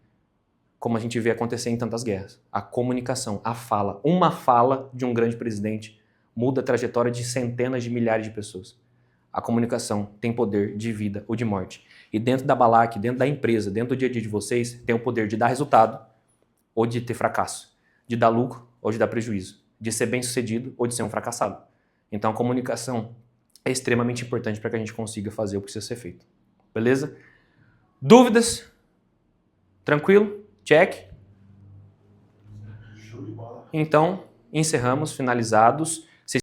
Speaker 1: Como a gente vê acontecer em tantas guerras. A comunicação, a fala, uma fala de um grande presidente muda a trajetória de centenas de milhares de pessoas. A comunicação tem poder de vida ou de morte. E dentro da Balac, dentro da empresa, dentro do dia a dia de vocês, tem o poder de dar resultado ou de ter fracasso. De dar lucro ou de dar prejuízo. De ser bem sucedido ou de ser um fracassado. Então a comunicação é extremamente importante para que a gente consiga fazer o que precisa ser feito. Beleza? Dúvidas? Tranquilo? Check?
Speaker 3: Show de bola.
Speaker 1: Então, encerramos, finalizados.